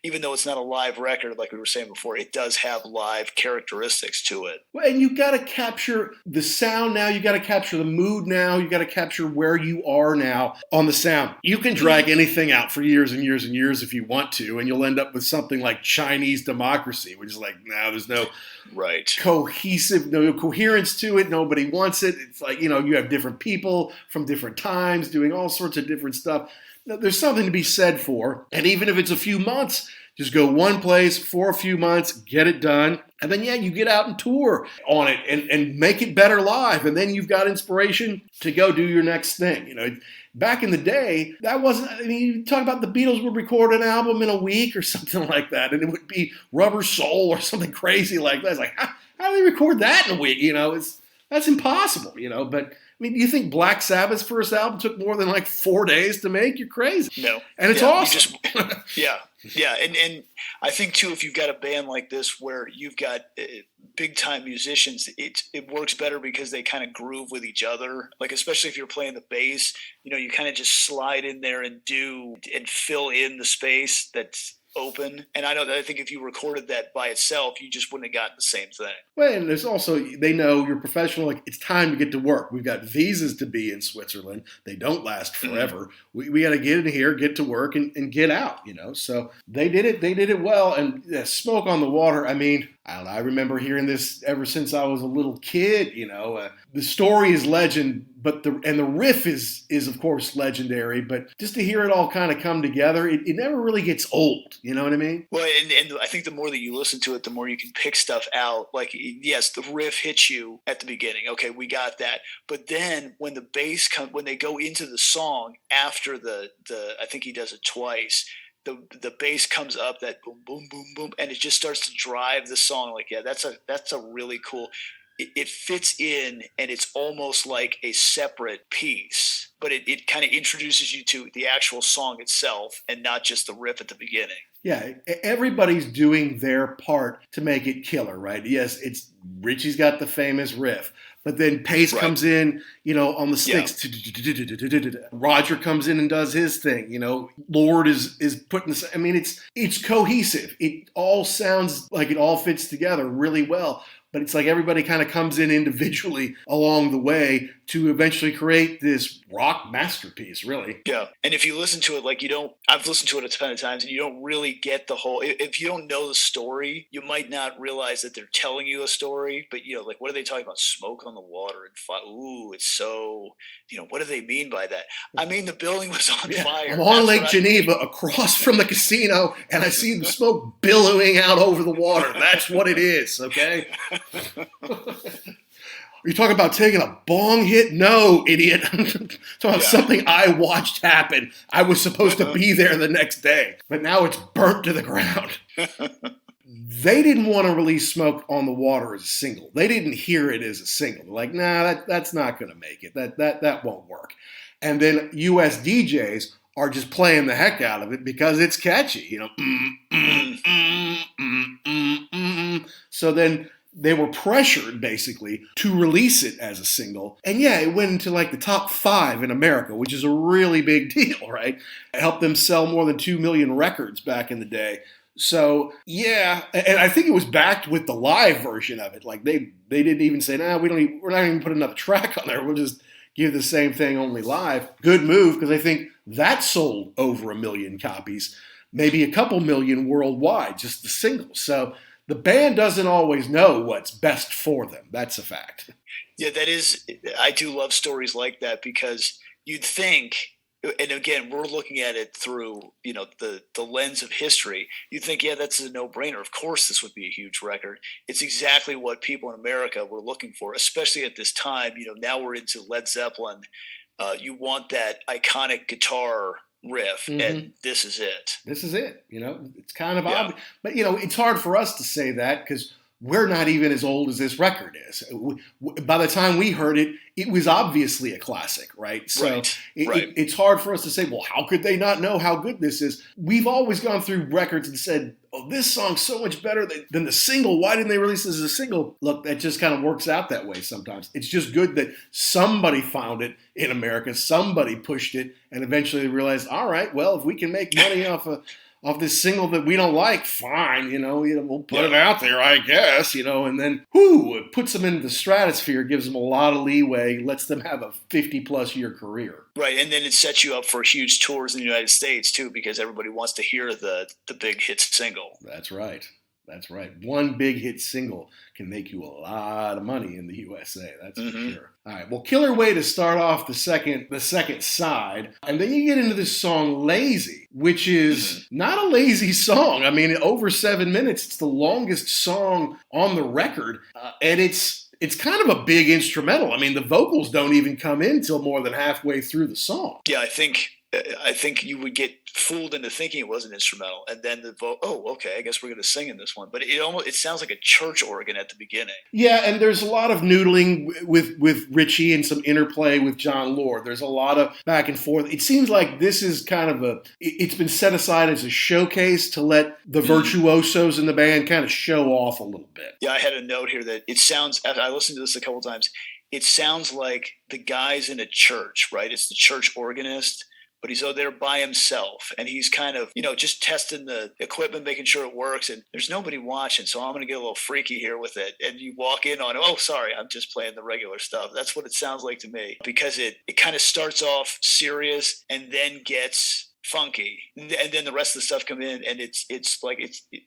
[SPEAKER 2] even though it's not a live record, like we were saying before, it does have live characteristics to it.
[SPEAKER 1] Well, and you got to capture the sound now. You got to capture the mood now. You got to capture where you are now on the sound. You can drag anything out for years and years and years if you want to, and you'll end up with something like Chinese Democracy, which is like, there's no no coherence to it. Nobody wants it. It's like, you have different people from different times doing all sorts of different stuff. There's something to be said for, and even if it's a few months, just go one place for a few months, get it done, and then, you get out and tour on it and make it better live, and then you've got inspiration to go do your next thing. Back in the day, that wasn't, you talk about the Beatles would record an album in a week or something like that, and it would be Rubber Soul or something crazy like that. It's like, how do they record that in a week? That's impossible, but do you think Black Sabbath's first album took more than like 4 days to make? You're crazy.
[SPEAKER 2] No.
[SPEAKER 1] And it's awesome.
[SPEAKER 2] Yeah. And I think too, if you've got a band like this where you've got big time musicians, it works better because they kind of groove with each other. Like, especially if you're playing the bass, you kind of just slide in there and fill in the space that's open. And I think if you recorded that by itself, you just wouldn't have gotten the same thing.
[SPEAKER 1] Well, and there's also, they know you're professional, like, it's time to get to work. We've got visas to be in Switzerland. They don't last forever. Mm-hmm. We got to get in here, get to work, and get out, So they did it well. And Smoke on the Water, I don't know, I remember hearing this ever since I was a little kid, the story is legend, but the riff is of course legendary, but just to hear it all kind of come together, it never really gets old. You know what I mean?
[SPEAKER 2] Well, and I think the more that you listen to it, the more you can pick stuff out. Like, yes, the riff hits you at the beginning. Okay, we got that. But then when the bass when they go into the song after the I think he does it twice. The bass comes up, that boom, boom, boom, boom, and it just starts to drive the song. Like, that's a really cool. It fits in, and it's almost like a separate piece, but it kind of introduces you to the actual song itself and not just the riff at the beginning.
[SPEAKER 1] Yeah, everybody's doing their part to make it killer, right? Yes, it's Richie's got the famous riff, but then Pace comes in, on the sticks. Yeah. Roger comes in and does his thing. Lord is putting this. It's cohesive. It all sounds like it all fits together really well. But it's like everybody kind of comes in individually along the way to eventually create this rock masterpiece, really.
[SPEAKER 2] Yeah. And if you listen to it, I've listened to it a ton of times, and you don't really get the whole, if you don't know the story, you might not realize that they're telling you a story, but what are they talking about? Smoke on the water and fire. Ooh, it's so, what do they mean by that? The building was on fire.
[SPEAKER 1] I'm on Lake Geneva across from the casino, and I see the smoke billowing out over the water. That's what it is, okay? Are you talking about taking a bong hit? No, idiot. I'm talking about something I watched happen. I was supposed to be there the next day, but now it's burnt to the ground. They didn't want to release Smoke on the Water as a single. They didn't hear it as a single. They're like, that's not going to make it. That won't work. And then US DJs are just playing the heck out of it because it's catchy. So then they were pressured, basically, to release it as a single. And it went into like the top 5 in America, which is a really big deal, right? It helped them sell more than 2 million records back in the day. So, and I think it was backed with the live version of it. Like, they didn't even say, we're not even put another track on there. We'll just give the same thing only live. Good move, because I think that sold over 1 million copies, maybe a couple million worldwide, just the single. So the band doesn't always know what's best for them. That's a fact.
[SPEAKER 2] Yeah, I do love stories like that, because you'd think, and again, we're looking at it through, the lens of history. You'd think, that's a no-brainer. Of course this would be a huge record. It's exactly what people in America were looking for, especially at this time. Now we're into Led Zeppelin. You want that iconic guitar riff, and this is it.
[SPEAKER 1] This is it. It's kind of obvious. But, it's hard for us to say that because we're not even as old as this record is. By the time we heard it, it was obviously a classic, right? So it's hard for us to say, well, how could they not know how good this is? We've always gone through records and said, oh, this song's so much better than the single. Why didn't they release this as a single? Look, that just kind of works out that way sometimes. It's just good that somebody found it in America, somebody pushed it, and eventually realized, all right, well, if we can make money off this single that we don't like, fine, we'll put it out there, I guess, and then, it puts them into the stratosphere, gives them a lot of leeway, lets them have a 50-plus year career.
[SPEAKER 2] Right, and then it sets you up for huge tours in the United States, too, because everybody wants to hear the big hit single.
[SPEAKER 1] That's right. One big hit single can make you a lot of money in the USA. That's for sure. All right. Well, killer way to start off the second side. And then you get into this song Lazy, which is not a lazy song. I mean, over 7 minutes. It's the longest song on the record. And it's kind of a big instrumental. I mean, the vocals don't even come in till more than halfway through the song.
[SPEAKER 2] Yeah, I think you would get fooled into thinking it was an instrumental, and then okay, I guess we're going to sing in this one. But it sounds like a church organ at the beginning.
[SPEAKER 1] Yeah, and there's a lot of noodling with Richie and some interplay with John Lord. There's a lot of back and forth. It seems like this is kind of it's been set aside as a showcase to let the virtuosos in the band kind of show off a little bit.
[SPEAKER 2] Yeah, I had a note here that it sounds, I listened to this a couple times, it sounds like the guy's in a church, right? It's the church organist, but he's out there by himself, and he's kind of, just testing the equipment, making sure it works, and there's nobody watching, so I'm going to get a little freaky here with it. And you walk in on, oh, sorry, I'm just playing the regular stuff. That's what it sounds like to me, because it kind of starts off serious and then gets funky, and then the rest of the stuff come in, and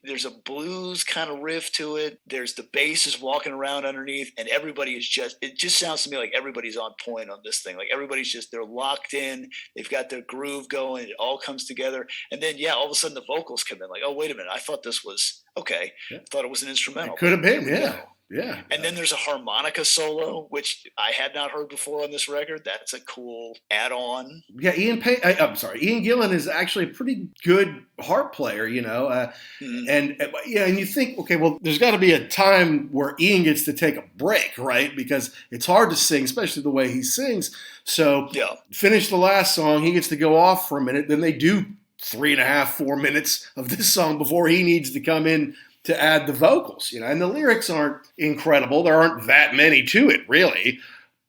[SPEAKER 2] there's a blues kind of riff to it. There's the bass is walking around underneath, and it just sounds to me like everybody's on point on this thing. Like everybody's they're locked in, they've got their groove going, it all comes together, and then all of a sudden the vocals come in, like, oh, wait a minute, I thought this was okay. I thought it was an instrumental.
[SPEAKER 1] It could have been, yeah. Yeah.
[SPEAKER 2] And then there's a harmonica solo, which I had not heard before on this record. That's a cool add-on.
[SPEAKER 1] Yeah, Ian Gillan is actually a pretty good harp player, and you think, okay, well, there's got to be a time where Ian gets to take a break, right? Because it's hard to sing, especially the way he sings. So finish the last song, he gets to go off for a minute. Then they do 3.5, 4 minutes of this song before he needs to come in to add the vocals, and the lyrics aren't incredible. There aren't that many to it, really,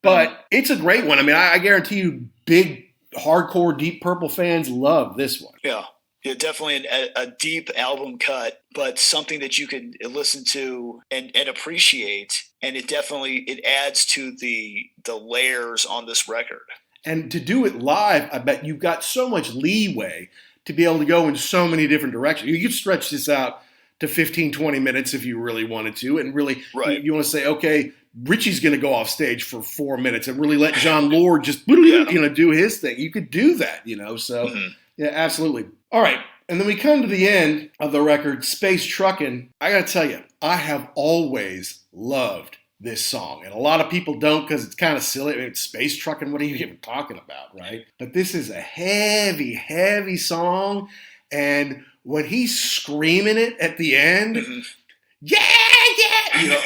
[SPEAKER 1] but it's a great one. I mean, I guarantee you big, hardcore Deep Purple fans love this one.
[SPEAKER 2] Yeah, definitely a deep album cut, but something that you can listen to and appreciate, and it adds to the layers on this record. And
[SPEAKER 1] to do it live, I bet you've got so much leeway to be able to go in so many different directions. You could stretch this out to 15, 20 minutes if you really wanted to. And really, you want to say, okay, Richie's going to go off stage for 4 minutes and really let John Lord just, do his thing. You could do that, So, yeah, absolutely. All right. And then we come to the end of the record, Space Truckin'. I got to tell you, I have always loved this song. And a lot of people don't because it's kind of silly. I mean, it's space trucking. What are you even talking about, right? But this is a heavy, heavy song. And when he's screaming it at the end,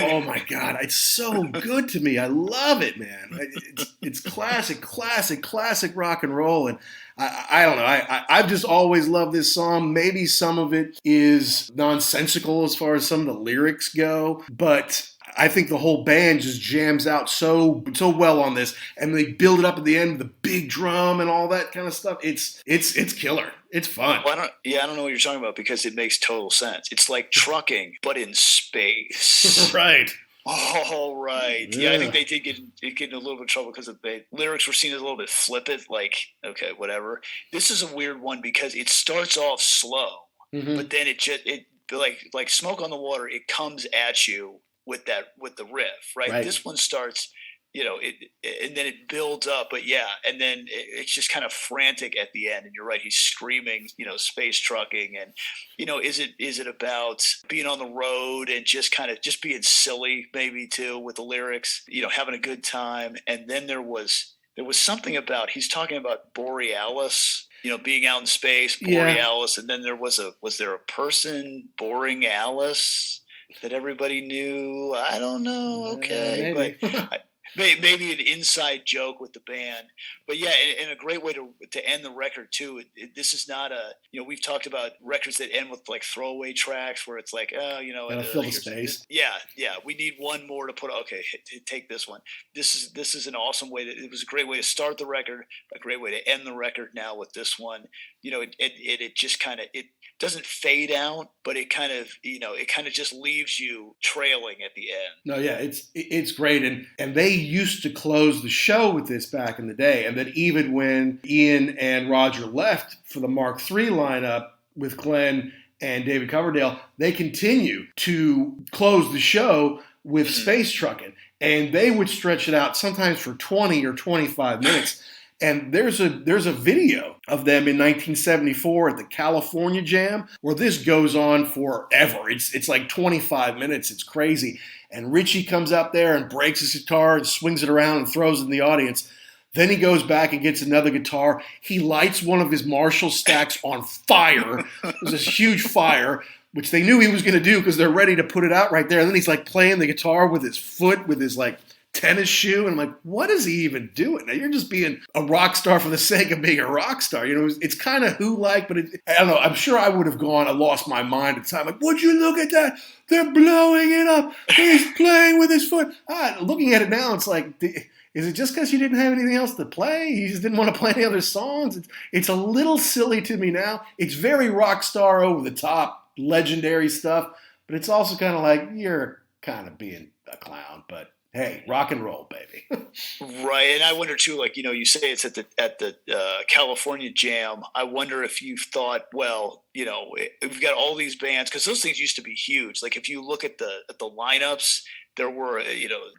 [SPEAKER 1] oh my God, it's so good to me. I love it, man. It's classic rock and roll. And I don't know. I've just always loved this song. Maybe some of it is nonsensical as far as some of the lyrics go, but I think the whole band just jams out so well on this, and they build it up at the end, the big drum and all that kind of stuff. It's killer. It's fun.
[SPEAKER 2] Well, I don't know what you're talking about because it makes total sense. It's like trucking, but in space.
[SPEAKER 1] Right.
[SPEAKER 2] Oh, right. Yeah, I think they did get in a little bit of trouble because the lyrics were seen as a little bit flippant, like, okay, whatever. This is a weird one because it starts off slow, but then it like Smoke on the Water, it comes at you with the riff, right? This one starts, and then it builds up, but and then it's just kind of frantic at the end. And you're right, he's screaming, space trucking, and is it about being on the road and just being silly, maybe too, with the lyrics, having a good time. And then there was something about, he's talking about Borealis, being out in space, Borealis, and then was there a person, Boring Alice? that everybody knew. I don't know. Okay,
[SPEAKER 1] maybe.
[SPEAKER 2] but maybe an inside joke with the band. But yeah, and a great way to end the record too. This is not a, we've talked about records that end with like throwaway tracks where it's like, oh,
[SPEAKER 1] Gotta fill the space.
[SPEAKER 2] Yeah, we need one more to put. Okay, take this one. This is an awesome way it was a great way to start the record, a great way to end the record. Now with this one, it just kind of, it doesn't fade out, but it kind of just leaves you trailing at the end.
[SPEAKER 1] No, yeah, it's great, and they used to close the show with this back in the day, and then even when Ian and Roger left for the Mark III lineup with Glenn and David Coverdale, they continue to close the show with Space Truckin', and they would stretch it out sometimes for 20 or 25 minutes. And there's a video of them in 1974 at the California Jam where this goes on forever. It's like 25 minutes. It's crazy. And Richie comes out there and breaks his guitar and swings it around and throws it in the audience. Then he goes back and gets another guitar. He lights one of his Marshall stacks on fire. It was this huge fire, which they knew he was going to do because they're ready to put it out right there. And then he's like playing the guitar with his foot, with his like tennis shoe, and I'm like, what is he even doing? Now, you're just being a rock star for the sake of being a rock star. It's kind of Who-like, but I don't know. I'm sure I would have gone, I lost my mind at the time. Like, would you look at that? They're blowing it up. He's playing with his foot. Looking at it now, it's like, is it just because you didn't have anything else to play? You just didn't want to play any other songs? It's a little silly to me now. It's very rock star, over the top, legendary stuff, but it's also kind of like, you're kind of being a clown, but hey, rock and roll, baby.
[SPEAKER 2] Right, and I wonder too. Like, you say it's at the California Jam. I wonder if you've thought, well, we've got all these bands, because those things used to be huge. Like if you look at the lineups, there were,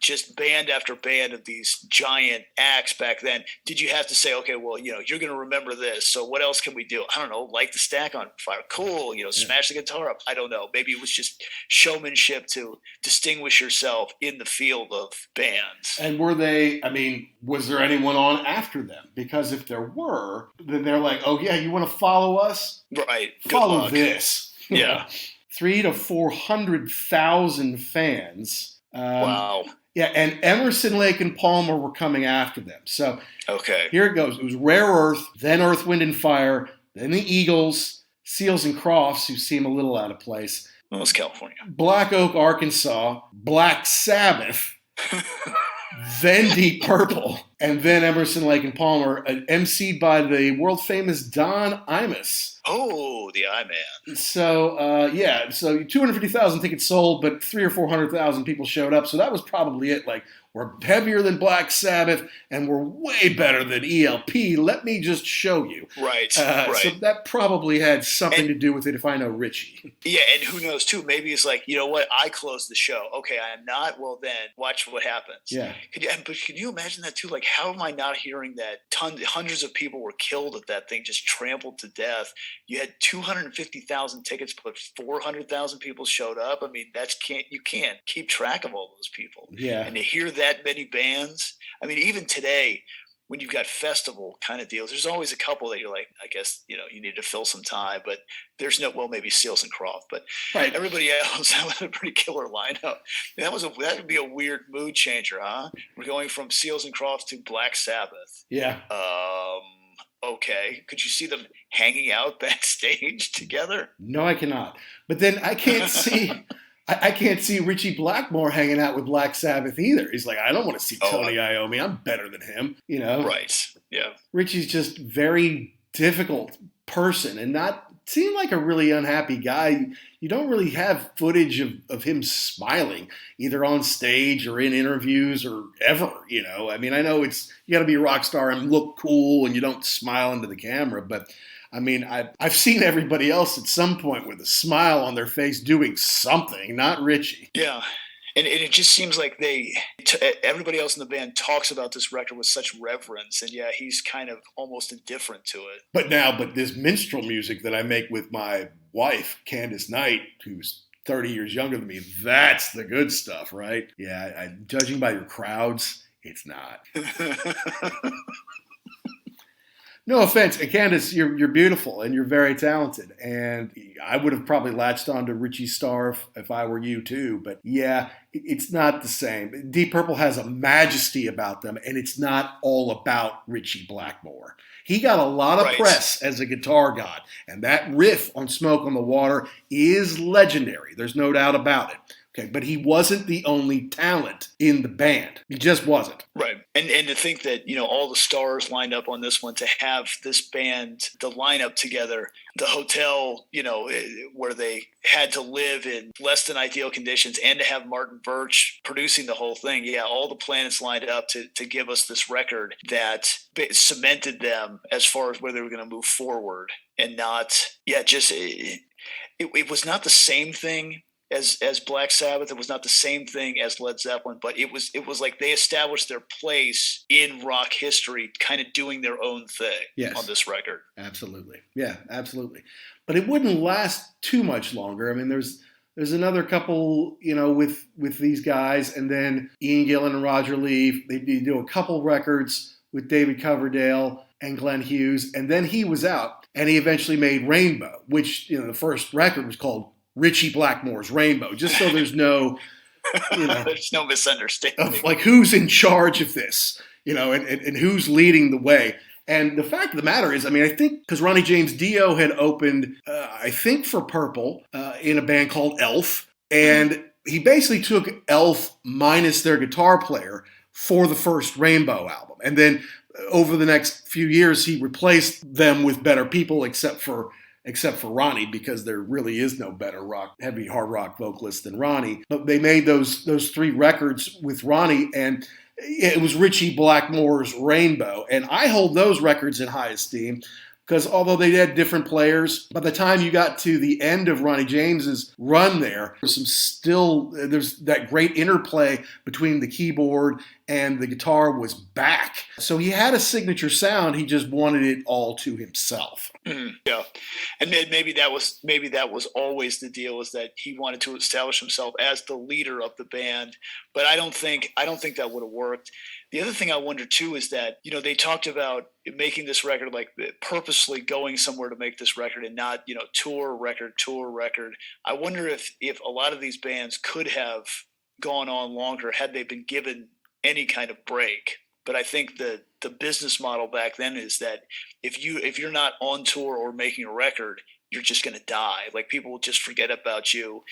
[SPEAKER 2] just band after band of these giant acts back then. Did you have to say, okay, well, you're going to remember this, so what else can we do? I don't know, light the stack on fire. Cool, smash the guitar up. I don't know. Maybe it was just showmanship to distinguish yourself in the field of bands.
[SPEAKER 1] And was there anyone on after them? Because if there were, then they're like, oh yeah, you want to follow us?
[SPEAKER 2] Right. Good
[SPEAKER 1] follow
[SPEAKER 2] luck.
[SPEAKER 1] This.
[SPEAKER 2] Yeah.
[SPEAKER 1] 300,000 to 400,000 fans.
[SPEAKER 2] Wow.
[SPEAKER 1] Yeah, and Emerson, Lake, and Palmer were coming after them. So
[SPEAKER 2] okay,
[SPEAKER 1] here it goes. It was Rare Earth, then Earth, Wind, and Fire, then the Eagles, Seals and Crofts, who seem a little out of place.
[SPEAKER 2] Well, it's California.
[SPEAKER 1] Black Oak, Arkansas, Black Sabbath, then Deep Purple, and then Emerson, Lake, and Palmer, emceed by the world-famous Don Imus.
[SPEAKER 2] Oh, the I-Man.
[SPEAKER 1] So, so 250,000 tickets sold, but 300,000 or 400,000 people showed up. So that was probably it. Like, we're heavier than Black Sabbath, and we're way better than ELP. Let me just show you.
[SPEAKER 2] Right,
[SPEAKER 1] right. So that probably had something to do with it, if I know Richie.
[SPEAKER 2] Yeah, and who knows, too. Maybe it's like, you know what? I closed the show. Okay, I am not. Well, then, watch what happens.
[SPEAKER 1] Yeah.
[SPEAKER 2] But can you imagine that, too? Like, how am I not hearing that hundreds of people were killed at that thing, just trampled to death? You had 250,000 tickets, but 400,000 people showed up. I mean, you can't keep track of all those people.
[SPEAKER 1] Yeah.
[SPEAKER 2] And to hear that many bands, I mean, even today, when you've got festival kind of deals, there's always a couple that you're like, I guess, you need to fill some time, but there's maybe Seals and Croft, but
[SPEAKER 1] right.
[SPEAKER 2] Everybody else, that was a pretty killer lineup. That would be a weird mood changer, huh? We're going from Seals and Crofts to Black Sabbath.
[SPEAKER 1] Yeah.
[SPEAKER 2] Okay. Could you see them hanging out backstage together?
[SPEAKER 1] No, I cannot. But then I can't see I can't see Richie Blackmore hanging out with Black Sabbath either. He's like, I don't want to see Tony Iommi. I'm better than him,
[SPEAKER 2] Right. Yeah.
[SPEAKER 1] Richie's just very difficult person and not seemed like a really unhappy guy. You don't really have footage of him smiling, either on stage or in interviews or ever, I mean, I know you got to be a rock star and look cool and you don't smile into the camera, but I mean, I've seen everybody else at some point with a smile on their face doing something, not Richie.
[SPEAKER 2] Yeah. And it just seems like everybody else in the band talks about this record with such reverence, and yeah, he's kind of almost indifferent to it.
[SPEAKER 1] But this minstrel music that I make with my wife, Candace Knight, who's 30 years younger than me, that's the good stuff, right? Yeah, judging by your crowds, it's not. No offense, Candace, you're beautiful and you're very talented, and I would have probably latched on to Richie Star if I were you too. But yeah, it's not the same. Deep Purple has a majesty about them, and it's not all about Richie Blackmore. He got a lot of press as a guitar god, and that riff on Smoke on the Water is legendary. There's no doubt about it. Okay, but he wasn't the only talent in the band. He just wasn't.
[SPEAKER 2] Right. And to think that, all the stars lined up on this one, to have this band, the lineup together, the hotel, where they had to live in less than ideal conditions, and to have Martin Birch producing the whole thing. Yeah, all the planets lined up to give us this record that cemented them as far as where they were going to move forward, and not, it was not the same thing as Black Sabbath. It was not the same thing as Led Zeppelin, but it was like they established their place in rock history, kind of doing their own thing on this record.
[SPEAKER 1] Absolutely. Yeah, absolutely. But it wouldn't last too much longer. I mean, there's another couple, with these guys, and then Ian Gillan and Roger Leaf, they do a couple records with David Coverdale and Glenn Hughes, and then he was out, and he eventually made Rainbow, which, the first record was called Richie Blackmore's Rainbow, just so there's no,
[SPEAKER 2] there's no misunderstanding
[SPEAKER 1] of like who's in charge of this, and who's leading the way. And the fact of the matter is, I think because Ronnie James Dio had opened, I think for Purple, in a band called Elf, and he basically took Elf minus their guitar player for the first Rainbow album, and then over the next few years he replaced them with better people, except for Ronnie, because there really is no better heavy hard rock vocalist than Ronnie. But they made those 3 records with Ronnie, and it was Richie Blackmore's Rainbow. And I hold those records in high esteem, because although they had different players, by the time you got to the end of Ronnie James's run there's that great interplay between the keyboard and the guitar was back. So he had a signature sound. He just wanted it all to himself.
[SPEAKER 2] Yeah, and maybe that was always the deal, is that he wanted to establish himself as the leader of the band. But I don't think that would have worked. The other thing I wonder too is that they talked about making this record, like purposely going somewhere to make this record, and not tour record. I wonder if a lot of these bands could have gone on longer had they been given any kind of break. But I think the business model back then is that if you're not on tour or making a record, you're just going to die. Like, people will just forget about you.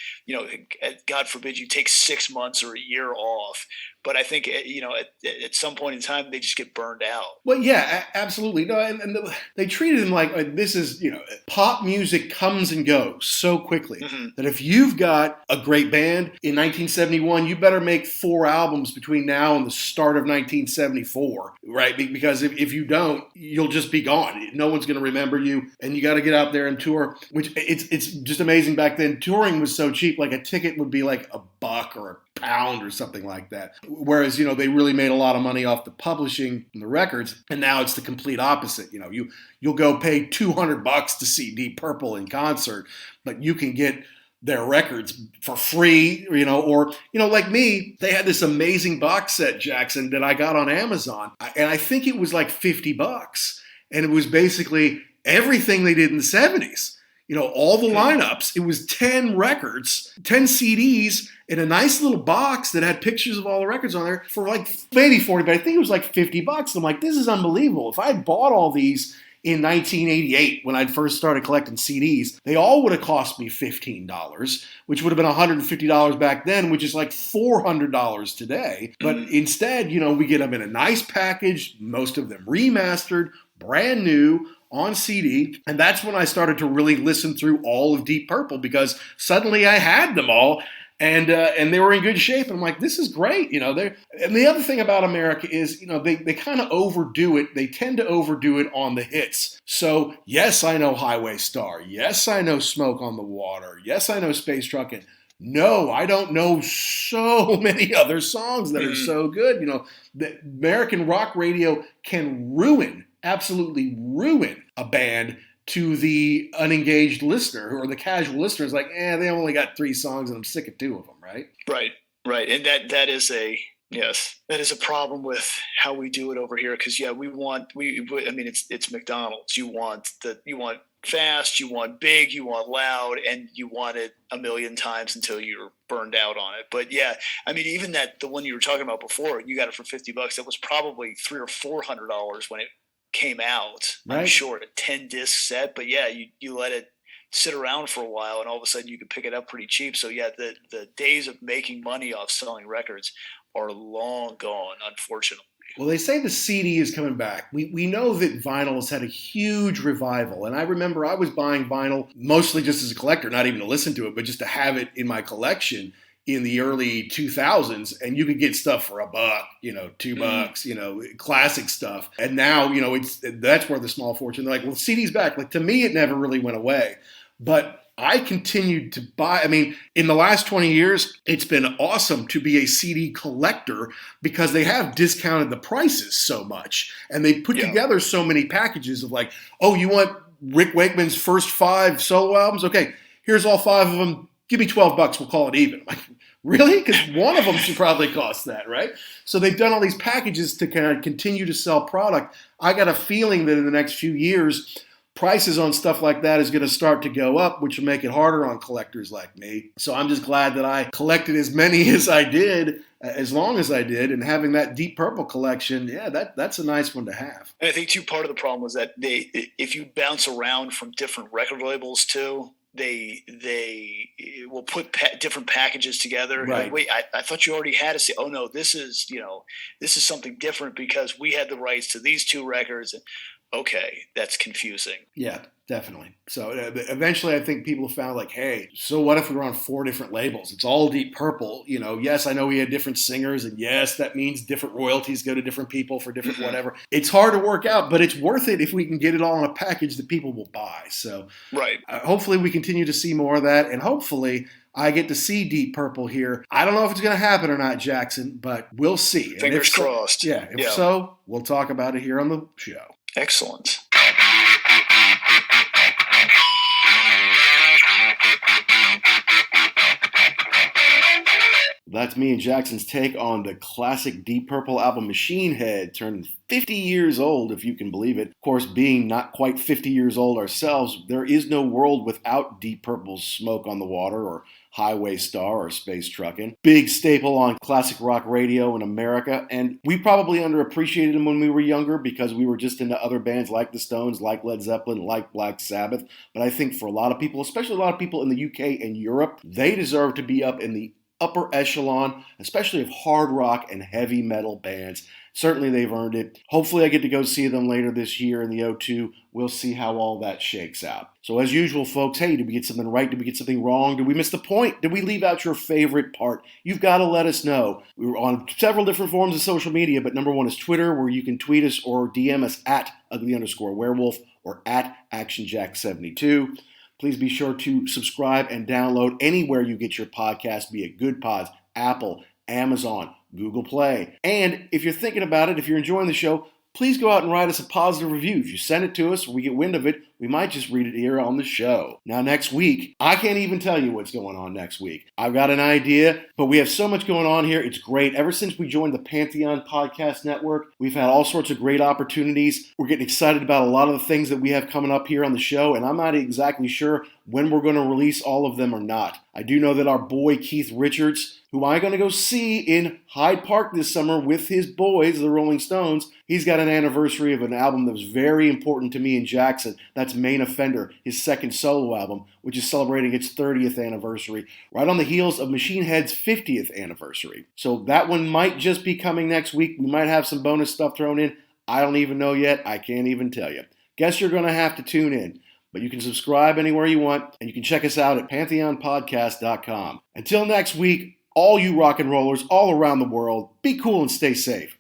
[SPEAKER 2] God forbid you take 6 months or a year off. But I think, at some point in time, they just get burned out.
[SPEAKER 1] Well, yeah, absolutely. No, and they treated him like this is, pop music comes and goes so quickly that if you've got a great band in 1971, you better make 4 albums between now and the start of 1974, right? Because if you don't, you'll just be gone. No one's going to remember you, and you got to get out there and tour, which it's just amazing. Back then, touring was so cheap. Like, a ticket would be like $1 or a pound or something like that. Whereas, they really made a lot of money off the publishing and the records. And now it's the complete opposite. You'll go pay $200 to see Deep Purple in concert, but you can get their records for free, or, like me, they had this amazing box set, Jackson, that I got on Amazon. And I think it was like $50. And it was basically everything they did in the 70s. All the lineups. It was 10 records, 10 CDs in a nice little box that had pictures of all the records on there for like maybe 40, but I think it was like $50. I'm like, this is unbelievable. If I had bought all these in 1988 when I first started collecting CDs, they all would have cost me $15, which would have been $150 back then, which is like $400 today. But instead, we get them in a nice package, most of them remastered, brand new, on CD, and that's when I started to really listen through all of Deep Purple, because suddenly I had them all, and they were in good shape. And I'm like, this is great, And the other thing about America is, they kind of overdo it. They tend to overdo it on the hits. So yes, I know Highway Star. Yes, I know Smoke on the Water. Yes, I know Space Truckin'. No, I don't know so many other songs that are so good. The American rock radio can absolutely ruin a band to the unengaged listener, or the casual listener is like, they only got 3 songs and I'm sick of 2 of them, right?
[SPEAKER 2] Right. And that is a problem with how we do it over here. Because it's McDonald's. You want fast, you want big, you want loud, and you want it a million times until you're burned out on it. But yeah, I mean, even the one you were talking about before, you got it for $50. That was probably $300 or $400 when it came out.
[SPEAKER 1] Right.
[SPEAKER 2] I'm sure, a 10-disc set. But yeah, you let it sit around for a while, and all of a sudden you could pick it up pretty cheap. So yeah, the days of making money off selling records are long gone, unfortunately.
[SPEAKER 1] Well, they say the CD is coming back. We know that vinyl has had a huge revival. And I remember I was buying vinyl mostly just as a collector, not even to listen to it, but just to have it in my collection in the early 2000s. And you could get stuff for $1, $2, classic stuff. And now, that's where the small fortune, they're like, well, the CD's back. Like, to me, it never really went away. But I continued to buy. I mean, in the last 20 years, it's been awesome to be a CD collector because they have discounted the prices so much. And they put together so many packages of like, oh, you want Rick Wakeman's first 5 solo albums? Okay, here's all 5 of them. Give me $12. We'll call it even. Like, really? Because one of them should probably cost that, right? So they've done all these packages to kind of continue to sell product. I got a feeling that in the next few years, prices on stuff like that is going to start to go up, which will make it harder on collectors like me. So I'm just glad that I collected as many as I did, as long as I did, and having that Deep Purple collection, that's a nice one to have.
[SPEAKER 2] And I think too, part of the problem was that if you bounce around from different record labels too, they will put different packages together.
[SPEAKER 1] Right.
[SPEAKER 2] Like, wait, I thought you already had to say, oh no, this is something different because we had the rights to these 2 records. And okay, that's confusing.
[SPEAKER 1] Yeah, definitely. So eventually I think people found like, hey, so what if we were on 4 different labels? It's all Deep Purple. Yes, I know we had different singers, and yes, that means different royalties go to different people for different whatever. It's hard to work out, but it's worth it if we can get it all in a package that people will buy. So
[SPEAKER 2] right.
[SPEAKER 1] Hopefully we continue to see more of that, and hopefully I get to see Deep Purple here. I don't know if it's going to happen or not, Jackson, but we'll see.
[SPEAKER 2] Fingers crossed.
[SPEAKER 1] If so, we'll talk about it here on the show.
[SPEAKER 2] Excellent.
[SPEAKER 1] That's me and Jackson's take on the classic Deep Purple album Machine Head, turning 50 years old, if you can believe it. Of course, being not quite 50 years old ourselves, there is no world without Deep Purple's Smoke on the Water or Highway Star or Space Truckin'. Big staple on classic rock radio in America, and we probably underappreciated him when we were younger because we were just into other bands like the Stones, like Led Zeppelin, like Black Sabbath. But I think for a lot of people, especially a lot of people in the UK and Europe, they deserve to be up in the upper echelon, especially of hard rock and heavy metal bands. Certainly they've earned it. Hopefully I get to go see them later this year in the O2. We'll see how all that shakes out. So as usual, folks, hey, did we get something right? Did we get something wrong? Did we miss the point? Did we leave out your favorite part? You've got to let us know. We were on several different forms of social media, but number one is Twitter, where you can tweet us or DM us at ugly_werewolf or at ActionJack72. Please be sure to subscribe and download anywhere you get your podcast, be it Good Pods, Apple, Amazon, Google Play. And if you're thinking about it, if you're enjoying the show, please go out and write us a positive review. If you send it to us, we get wind of it, we might just read it here on the show. Now, next week, I can't even tell you what's going on next week. I've got an idea, but we have so much going on here. It's great. Ever since we joined the Pantheon Podcast Network, we've had all sorts of great opportunities. We're getting excited about a lot of the things that we have coming up here on the show, and I'm not exactly sure when we're going to release all of them or not. I do know that our boy Keith Richards, who I'm going to go see in Hyde Park this summer with his boys, the Rolling Stones, he's got an anniversary of an album that was very important to me and Jackson. That's Main Offender, his second solo album, which is celebrating its 30th anniversary, right on the heels of Machine Head's 50th anniversary. So that one might just be coming next week. We might have some bonus stuff thrown in. I don't even know yet. I can't even tell you. Guess you're going to have to tune in. But you can subscribe anywhere you want, and you can check us out at pantheonpodcast.com. Until next week, all you rock and rollers all around the world, be cool and stay safe.